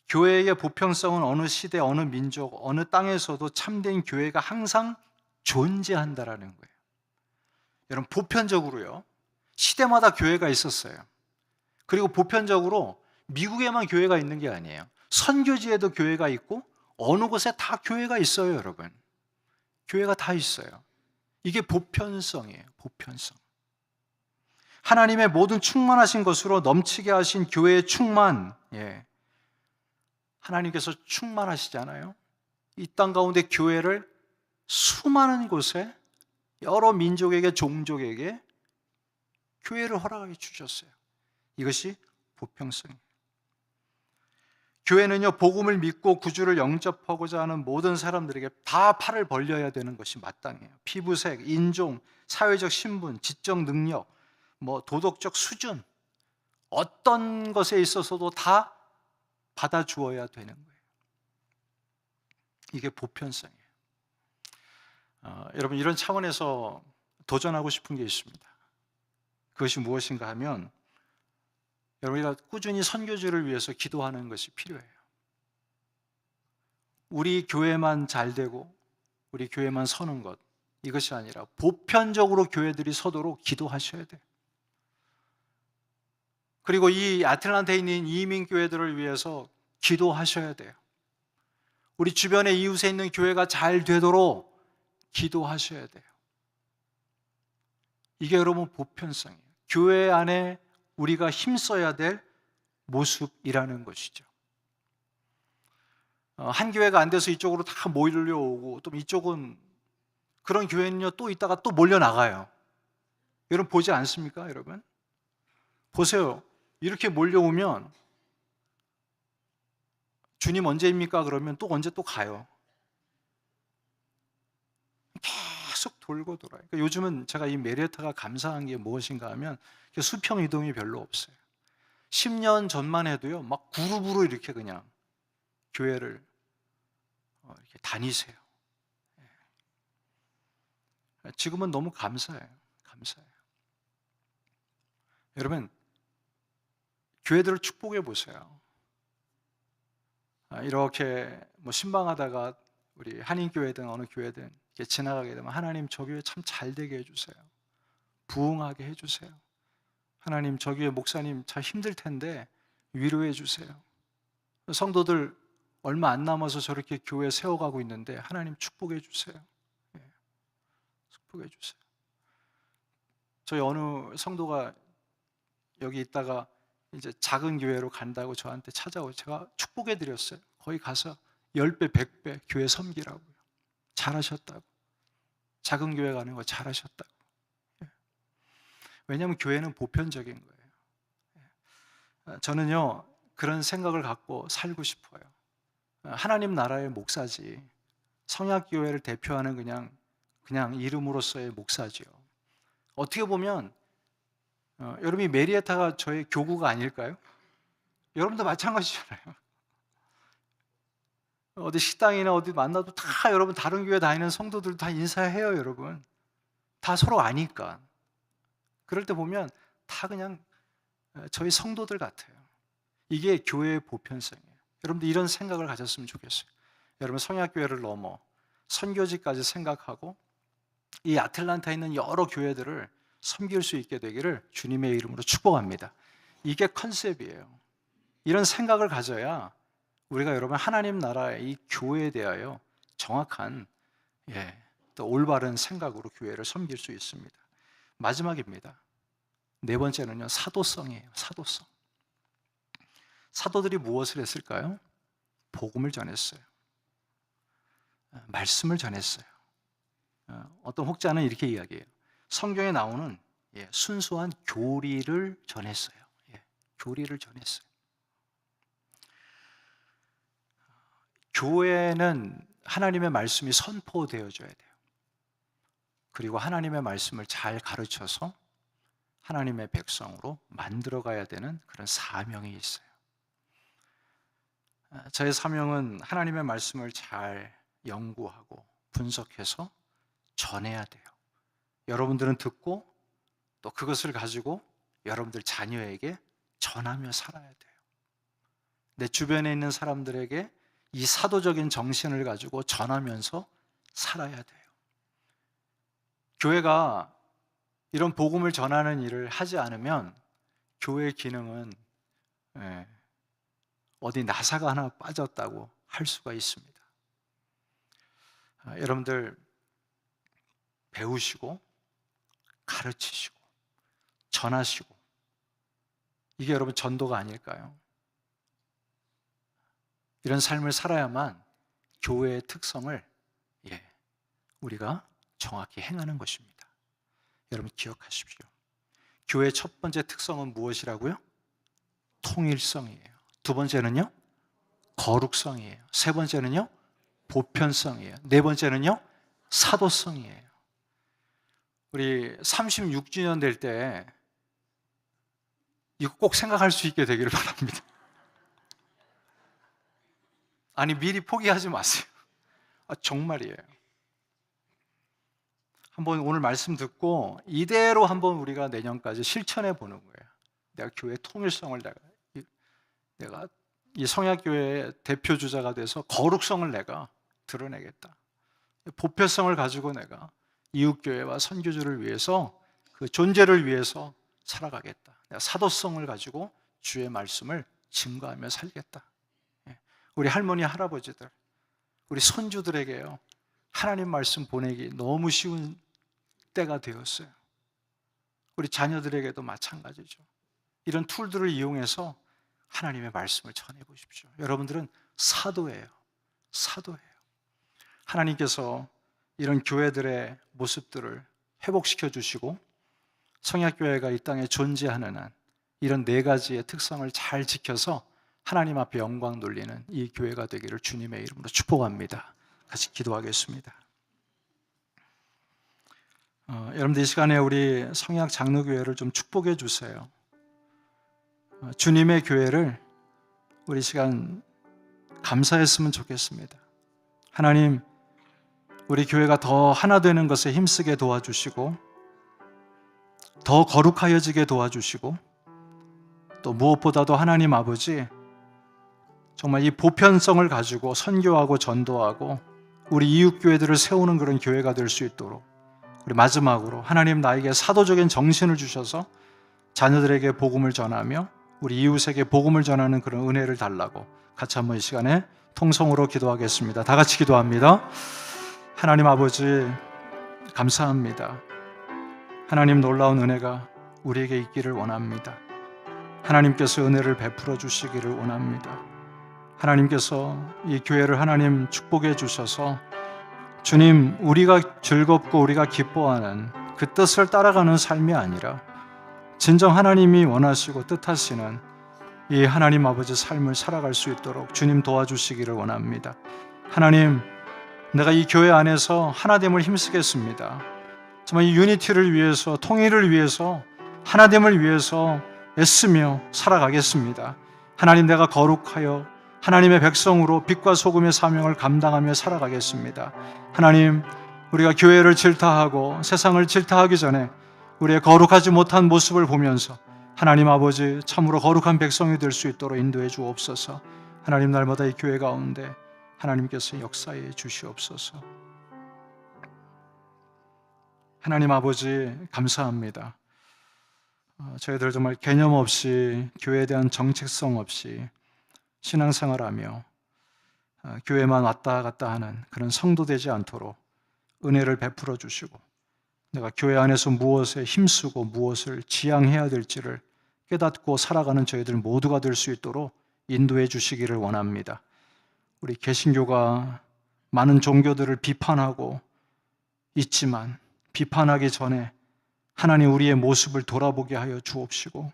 교회의 보편성은 어느 시대, 어느 민족, 어느 땅에서도 참된 교회가 항상 존재한다라는 거예요. 여러분, 보편적으로요, 시대마다 교회가 있었어요. 그리고 보편적으로 미국에만 교회가 있는 게 아니에요. 선교지에도 교회가 있고 어느 곳에 다 교회가 있어요, 여러분. 교회가 다 있어요. 이게 보편성이에요. 보편성. 하나님의 모든 충만하신 것으로 넘치게 하신 교회의 충만. 하나님께서 충만하시잖아요. 이 땅 가운데 교회를 수많은 곳에 여러 민족에게, 종족에게 교회를 허락하게 주셨어요. 이것이 보편성이에요. 교회는요, 복음을 믿고 구주를 영접하고자 하는 모든 사람들에게 다 팔을 벌려야 되는 것이 마땅해요. 피부색, 인종, 사회적 신분, 지적 능력, 도덕적 수준, 어떤 것에 있어서도 다 받아주어야 되는 거예요. 이게 보편성이에요. 여러분, 이런 차원에서 도전하고 싶은 게 있습니다. 그것이 무엇인가 하면 우리가 꾸준히 선교지를 위해서 기도하는 것이 필요해요. 우리 교회만 잘 되고 우리 교회만 서는 것, 이것이 아니라 보편적으로 교회들이 서도록 기도하셔야 돼요. 그리고 이 아틀란타에 있는 이민 교회들을 위해서 기도하셔야 돼요. 우리 주변의 이웃에 있는 교회가 잘 되도록 기도하셔야 돼요. 이게 여러분 보편성이에요. 교회 안에 우리가 힘써야 될 모습이라는 것이죠. 한 교회가 안 돼서 이쪽으로 다 몰려오고, 또 이쪽은, 그런 교회는요 또 있다가 또 몰려나가요. 여러분 보지 않습니까? 여러분 보세요. 이렇게 몰려오면 주님 언제입니까? 그러면 또 언제 또 가요. 계속 돌고 돌아요. 그러니까 요즘은 제가 이 메리어타가 감사한 게 무엇인가 하면 수평 이동이 별로 없어요. 10년 전만 해도요 막 그룹으로 이렇게 그냥 교회를 이렇게 다니세요. 지금은 너무 감사해요. 감사해요. 여러분 교회들을 축복해 보세요. 이렇게 신방하다가 우리 한인교회든 어느 교회든 이렇게 지나가게 되면 하나님 저 교회 참 잘 되게 해주세요. 부흥하게 해주세요. 하나님 저 교회 목사님 참 힘들 텐데 위로해 주세요. 성도들 얼마 안 남아서 저렇게 교회 세워가고 있는데 하나님 축복해 주세요. 축복해 주세요. 저희 어느 성도가 여기 있다가 이제 작은 교회로 간다고 저한테 찾아오고 제가 축복해 드렸어요. 거기 가서 10배, 100배 교회 섬기라고요. 잘하셨다고. 작은 교회 가는 거 잘하셨다고. 왜냐하면 교회는 보편적인 거예요. 저는요 그런 생각을 갖고 살고 싶어요. 하나님 나라의 목사지 성약교회를 대표하는 그냥 이름으로서의 목사지요. 어떻게 보면 여러분이 메리에타가 저의 교구가 아닐까요? 여러분도 마찬가지잖아요. 어디 식당이나 어디 만나도 다 여러분 다른 교회 다니는 성도들 다 인사해요. 여러분 다 서로 아니까. 그럴 때 보면 다 그냥 저희 성도들 같아요. 이게 교회의 보편성이에요. 여러분들 이런 생각을 가졌으면 좋겠어요. 여러분 성약교회를 넘어 선교지까지 생각하고 이 아틀란타에 있는 여러 교회들을 섬길 수 있게 되기를 주님의 이름으로 축복합니다. 이게 컨셉이에요. 이런 생각을 가져야 우리가 여러분 하나님 나라의 이 교회에 대하여 정확한 또 올바른 생각으로 교회를 섬길 수 있습니다. 마지막입니다. 네 번째는요 사도성이에요. 사도성. 사도들이 무엇을 했을까요? 복음을 전했어요. 말씀을 전했어요. 어떤 혹자는 이렇게 이야기해요. 성경에 나오는 순수한 교리를 전했어요. 교리를 전했어요. 교회는 하나님의 말씀이 선포되어져야 돼요. 그리고 하나님의 말씀을 잘 가르쳐서 하나님의 백성으로 만들어가야 되는 그런 사명이 있어요. 저의 사명은 하나님의 말씀을 잘 연구하고 분석해서 전해야 돼요. 여러분들은 듣고 또 그것을 가지고 여러분들 자녀에게 전하며 살아야 돼요. 내 주변에 있는 사람들에게 이 사도적인 정신을 가지고 전하면서 살아야 돼요. 교회가 이런 복음을 전하는 일을 하지 않으면 교회의 기능은 어디 나사가 하나 빠졌다고 할 수가 있습니다. 여러분들 배우시고 가르치시고 전하시고 이게 여러분 전도가 아닐까요? 이런 삶을 살아야만 교회의 특성을 우리가 정확히 행하는 것입니다. 여러분 기억하십시오. 교회의 첫 번째 특성은 무엇이라고요? 통일성이에요. 두 번째는요, 거룩성이에요. 세 번째는요, 보편성이에요. 네 번째는요, 사도성이에요. 우리 36주년 될 때 이거 꼭 생각할 수 있게 되기를 바랍니다. 아니, 미리 포기하지 마세요. 정말이에요. 한번 오늘 말씀 듣고 이대로 한번 우리가 내년까지 실천해 보는 거예요. 내가 교회 통일성을 내가 이 성약교회의 대표 주자가 돼서 거룩성을 내가 드러내겠다. 보편성을 가지고 내가 이웃교회와 선교주를 위해서 그 존재를 위해서 살아가겠다. 내가 사도성을 가지고 주의 말씀을 증거하며 살겠다. 우리 할머니, 할아버지들, 우리 손주들에게요, 하나님 말씀 보내기 너무 쉬운 때가 되었어요. 우리 자녀들에게도 마찬가지죠. 이런 툴들을 이용해서 하나님의 말씀을 전해보십시오. 여러분들은 사도예요. 사도예요. 하나님께서 이런 교회들의 모습들을 회복시켜 주시고 성약교회가 이 땅에 존재하는 한 이런 네 가지의 특성을 잘 지켜서 하나님 앞에 영광 돌리는 이 교회가 되기를 주님의 이름으로 축복합니다. 같이 기도하겠습니다. 여러분들 이 시간에 우리 성약 장로교회를 좀 축복해 주세요. 주님의 교회를 우리 시간 감사했으면 좋겠습니다. 하나님, 우리 교회가 더 하나 되는 것에 힘쓰게 도와주시고 더 거룩하여지게 도와주시고 또 무엇보다도 하나님 아버지, 정말 이 보편성을 가지고 선교하고 전도하고 우리 이웃교회들을 세우는 그런 교회가 될 수 있도록, 우리 마지막으로 하나님 나에게 사도적인 정신을 주셔서 자녀들에게 복음을 전하며 우리 이웃에게 복음을 전하는 그런 은혜를 달라고 같이 한번 이 시간에 통성으로 기도하겠습니다. 다 같이 기도합니다. 하나님 아버지, 감사합니다. 하나님 놀라운 은혜가 우리에게 있기를 원합니다. 하나님께서 은혜를 베풀어 주시기를 원합니다. 하나님께서 이 교회를 하나님 축복해 주셔서 주님, 우리가 즐겁고 우리가 기뻐하는 그 뜻을 따라가는 삶이 아니라 진정 하나님이 원하시고 뜻하시는 이 하나님 아버지 삶을 살아갈 수 있도록 주님 도와주시기를 원합니다. 하나님, 내가 이 교회 안에서 하나됨을 힘쓰겠습니다. 정말 이 유니티를 위해서, 통일을 위해서, 하나됨을 위해서 애쓰며 살아가겠습니다. 하나님, 내가 거룩하여 하나님의 백성으로 빛과 소금의 사명을 감당하며 살아가겠습니다. 하나님, 우리가 교회를 질타하고 세상을 질타하기 전에 우리의 거룩하지 못한 모습을 보면서 하나님 아버지, 참으로 거룩한 백성이 될 수 있도록 인도해 주옵소서. 하나님, 날마다 이 교회 가운데 하나님께서 역사해 주시옵소서. 하나님 아버지, 감사합니다. 저희들 정말 개념 없이, 교회에 대한 정체성 없이 신앙생활하며 교회만 왔다 갔다 하는 그런 성도 되지 않도록 은혜를 베풀어 주시고, 내가 교회 안에서 무엇에 힘쓰고 무엇을 지향해야 될지를 깨닫고 살아가는 저희들 모두가 될 수 있도록 인도해 주시기를 원합니다. 우리 개신교가 많은 종교들을 비판하고 있지만 비판하기 전에 하나님, 우리의 모습을 돌아보게 하여 주옵시고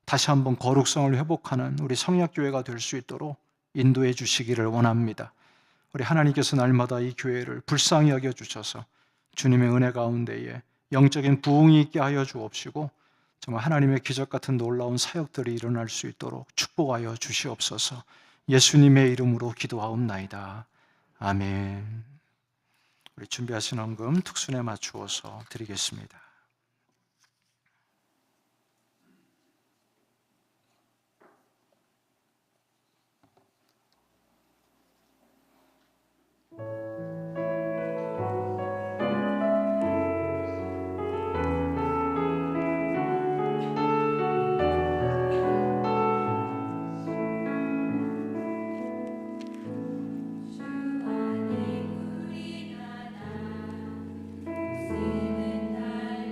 다시 한번 거룩성을 회복하는 우리 성약교회가 될 수 있도록 인도해 주시기를 원합니다. 우리 하나님께서 날마다 이 교회를 불쌍히 여겨 주셔서 주님의 은혜 가운데에 영적인 부흥이 있게 하여 주옵시고 정말 하나님의 기적 같은 놀라운 사역들이 일어날 수 있도록 축복하여 주시옵소서. 예수님의 이름으로 기도하옵나이다. 아멘. 우리 준비하신 헌금 특순에 맞추어서 드리겠습니다. 주만이 우리 나라 쓰는 날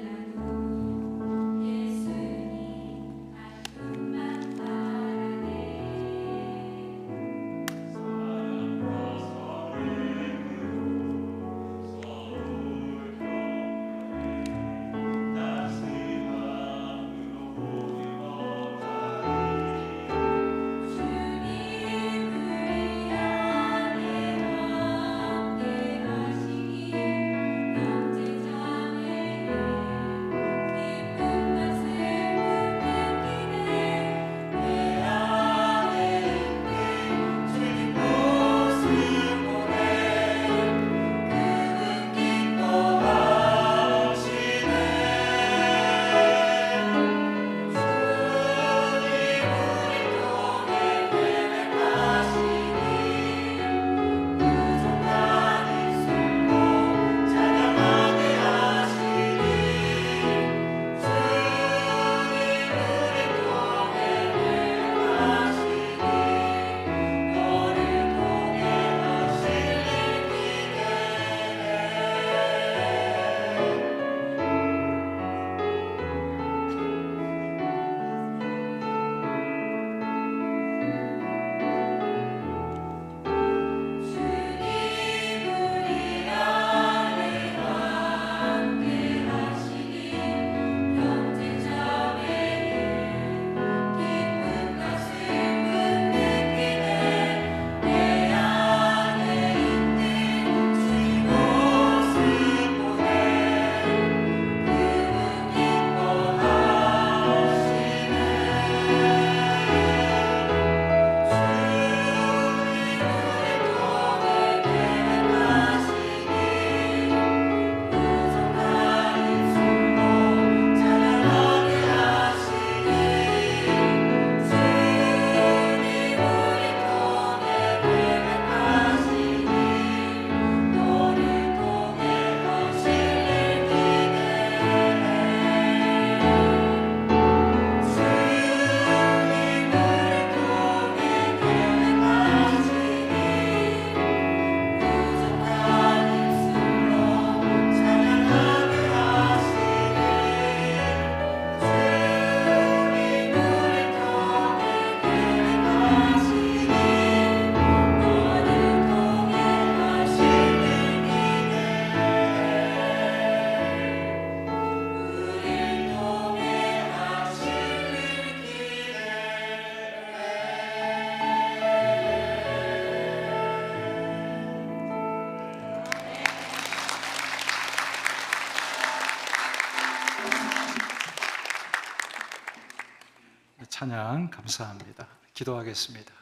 찬양 감사합니다. 기도하겠습니다.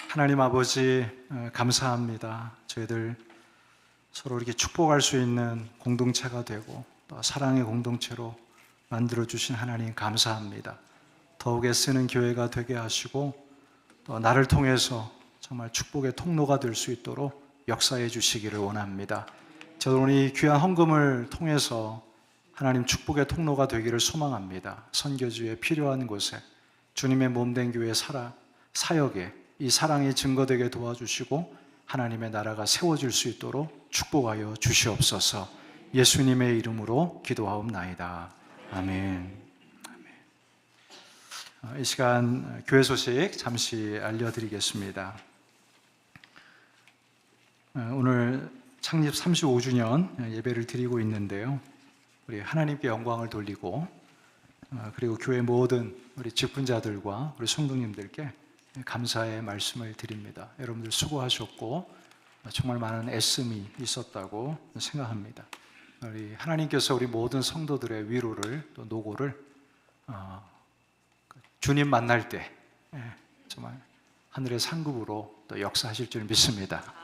하나님 아버지 감사합니다. 저희들 서로 이렇게 축복할 수 있는 공동체가 되고 또 사랑의 공동체로 만들어주신 하나님 감사합니다. 더욱 애쓰는 교회가 되게 하시고 또 나를 통해서 정말 축복의 통로가 될 수 있도록 역사해 주시기를 원합니다. 저도 오늘 이 귀한 헌금을 통해서 하나님 축복의 통로가 되기를 소망합니다. 선교지에 필요한 곳에 주님의 몸된 교회 사역에 이 사랑이 증거되게 도와주시고 하나님의 나라가 세워질 수 있도록 축복하여 주시옵소서. 예수님의 이름으로 기도하옵나이다. 아멘. 이 시간 교회 소식 잠시 알려드리겠습니다. 오늘 창립 35주년 예배를 드리고 있는데요. 우리 하나님께 영광을 돌리고 그리고 교회 모든 우리 직분자들과 우리 성도님들께 감사의 말씀을 드립니다. 여러분들 수고하셨고 정말 많은 애씀이 있었다고 생각합니다. 우리 하나님께서 우리 모든 성도들의 위로를 또 노고를 주님 만날 때 정말 하늘의 상급으로 또 역사하실 줄 믿습니다.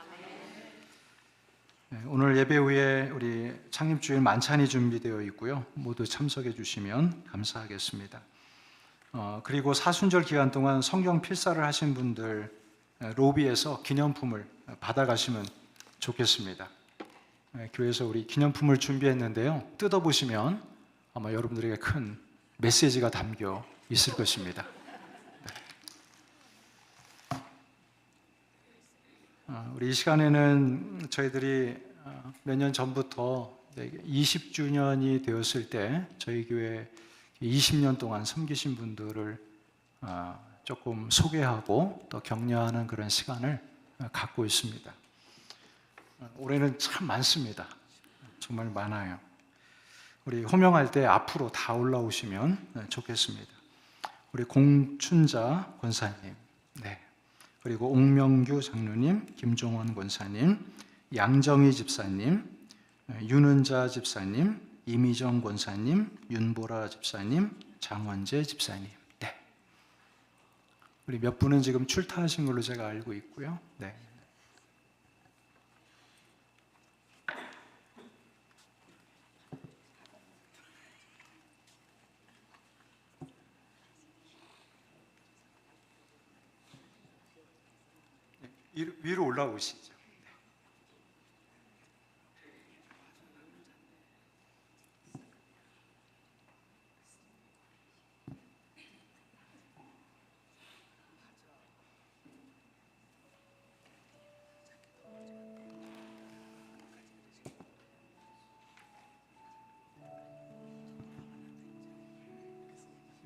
오늘 예배 후에 우리 창립주일 만찬이 준비되어 있고요. 모두 참석해 주시면 감사하겠습니다. 그리고 사순절 기간 동안 성경 필사를 하신 분들 로비에서 기념품을 받아가시면 좋겠습니다. 교회에서 우리 기념품을 준비했는데요. 뜯어보시면 아마 여러분들에게 큰 메시지가 담겨 있을 것입니다. 우리 이 시간에는 저희들이 몇 년 전부터 20주년이 되었을 때 저희 교회 20년 동안 섬기신 분들을 조금 소개하고 또 격려하는 그런 시간을 갖고 있습니다. 올해는 참 많습니다. 정말 많아요. 우리 호명할 때 앞으로 다 올라오시면 좋겠습니다. 우리 공춘자 권사님, 그리고 옥명규 장로님, 김종원 권사님, 양정희 집사님, 윤은자 집사님, 이미정 권사님, 윤보라 집사님, 장원재 집사님. 우리 몇 분은 지금 출타하신 걸로 제가 알고 있고요. 위로 올라오시죠.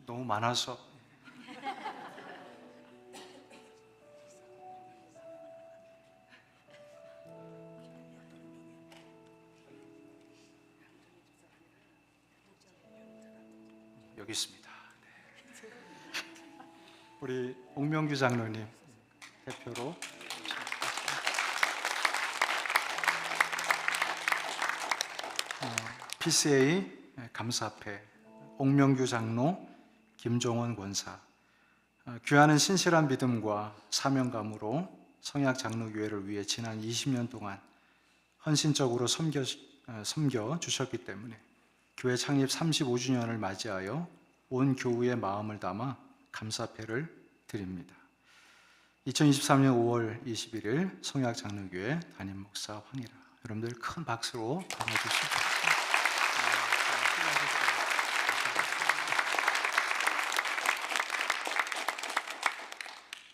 너무 많아서 여기 있습니다. 우리 옥명규 장로님 대표로 PCA 감사패 옥명규 장로, 김종원 권사, 귀하는 신실한 믿음과 사명감으로 성약 장로교회를 위해 지난 20년 동안 헌신적으로 섬겨 주셨기 때문에 교회 창립 35주년을 맞이하여 온 교우의 마음을 담아 감사패를 드립니다. 2023년 5월 21일 성약 장로교회 담임 목사 황희라. 여러분들 큰 박수로 받아주시고.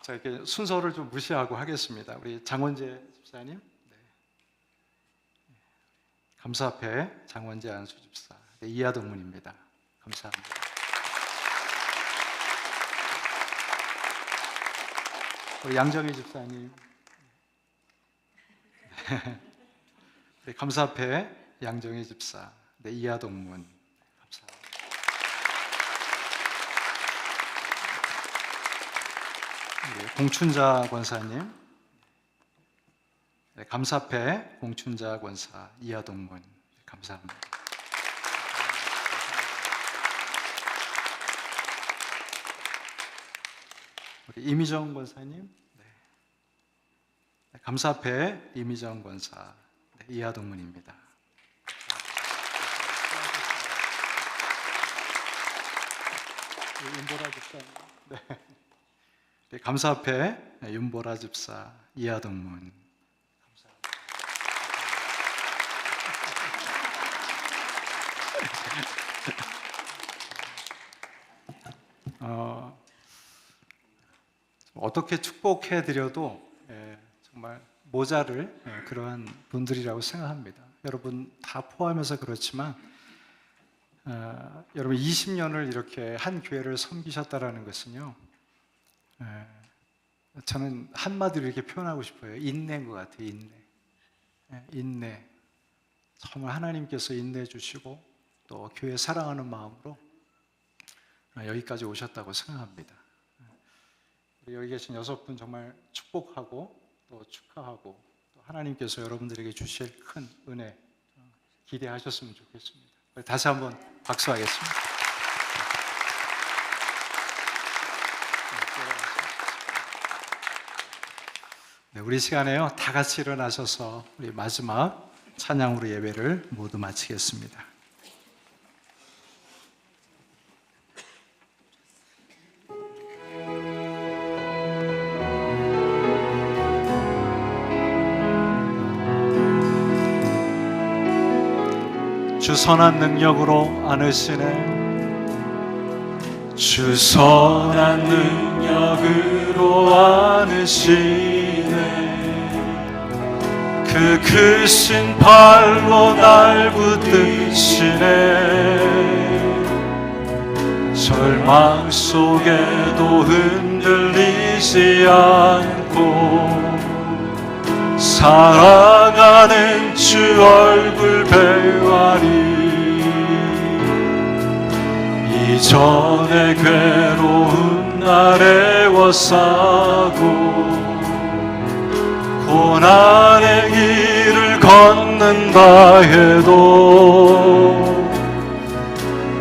자, 이렇게 순서를 좀 무시하고 하겠습니다. 우리 장원재 집사님, 감사패 장원재 안수 집사, 이하동문입니다. 감사합니다. 우리 양정희 집사님, 감사패 양정희 집사, 이하동문. 감사합니다. 공춘자 권사님, 감사패 공춘자 권사 이하동문. 감사합니다. 우리 이미정 권사님, 감사패 이미정 권사, 이하동문입니다. 윤보라 집사, 감사패 윤보라 집사, 이하동문. 어떻게 축복해 드려도 정말 모자를 그러한 분들이라고 생각합니다. 여러분 다 포함해서 그렇지만 여러분 20년을 이렇게 한 교회를 섬기셨다라는 것은요, 저는 한마디로 이렇게 표현하고 싶어요. 인내인 것 같아요. 인내. 정말 하나님께서 인내해 주시고 또 교회 사랑하는 마음으로 여기까지 오셨다고 생각합니다. 여기 계신 6분 정말 축복하고 또 축하하고 또 하나님께서 여러분들에게 주실 큰 은혜 기대하셨으면 좋겠습니다. 다시 한번 박수하겠습니다. 네, 우리 시간에요, 다 같이 일어나셔서 우리 마지막 찬양으로 예배를 모두 마치겠습니다. 주 선한 능력으로 안으시네. 주 선한 능력으로 안으시네. 그 크신 팔로 날 붙드시네. 절망 속에도 흔들리지 않고 사랑하는 주 얼굴 배우하리. 이전의 괴로운 날에 워싸고 고난의 길을 걷는다 해도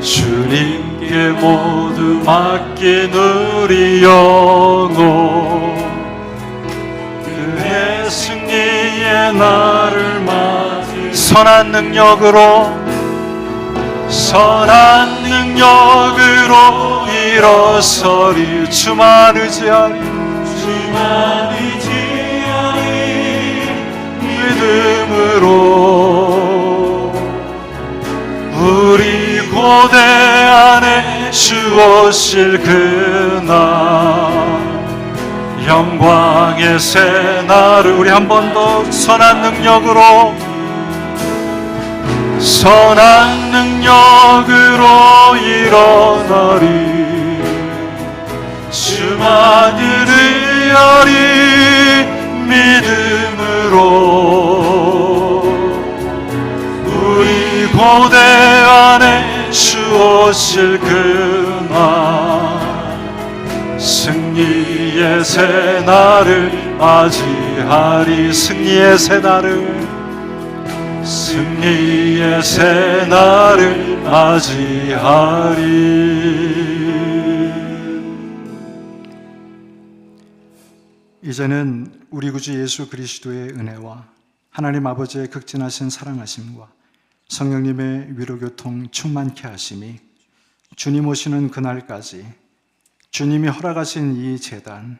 주님께 모두 맡긴 우리 영혼, 그의 승리의 날을 맞이 선한 능력으로 일어서리. 주만 의지하리 믿음으로 우리 고대 안에 주 오실 그날 영광의 새날을 우리 한 번 더 선한 능력으로 일어나리. 주만 의뢰하리 믿음으로 우리 고대 안에 주 오실 그날 승리의 새날을 맞이하리. 승리의 새날을 맞이하리. 이제는 우리 구주 예수 그리스도의 은혜와 하나님 아버지의 극진하신 사랑하심과 성령님의 위로교통 충만케 하심이 주님 오시는 그날까지 주님이 허락하신 이 제단,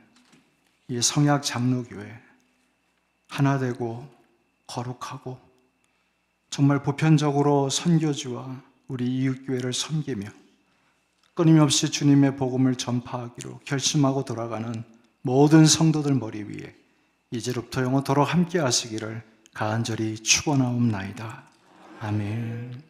이 성약 장로교회 하나 되고 거룩하고 정말 보편적으로 선교지와 우리 이웃교회를 섬기며 끊임없이 주님의 복음을 전파하기로 결심하고 돌아가는 모든 성도들 머리 위에 이제로부터 영원토록 함께 하시기를 간절히 축원하옵나이다. 아멘.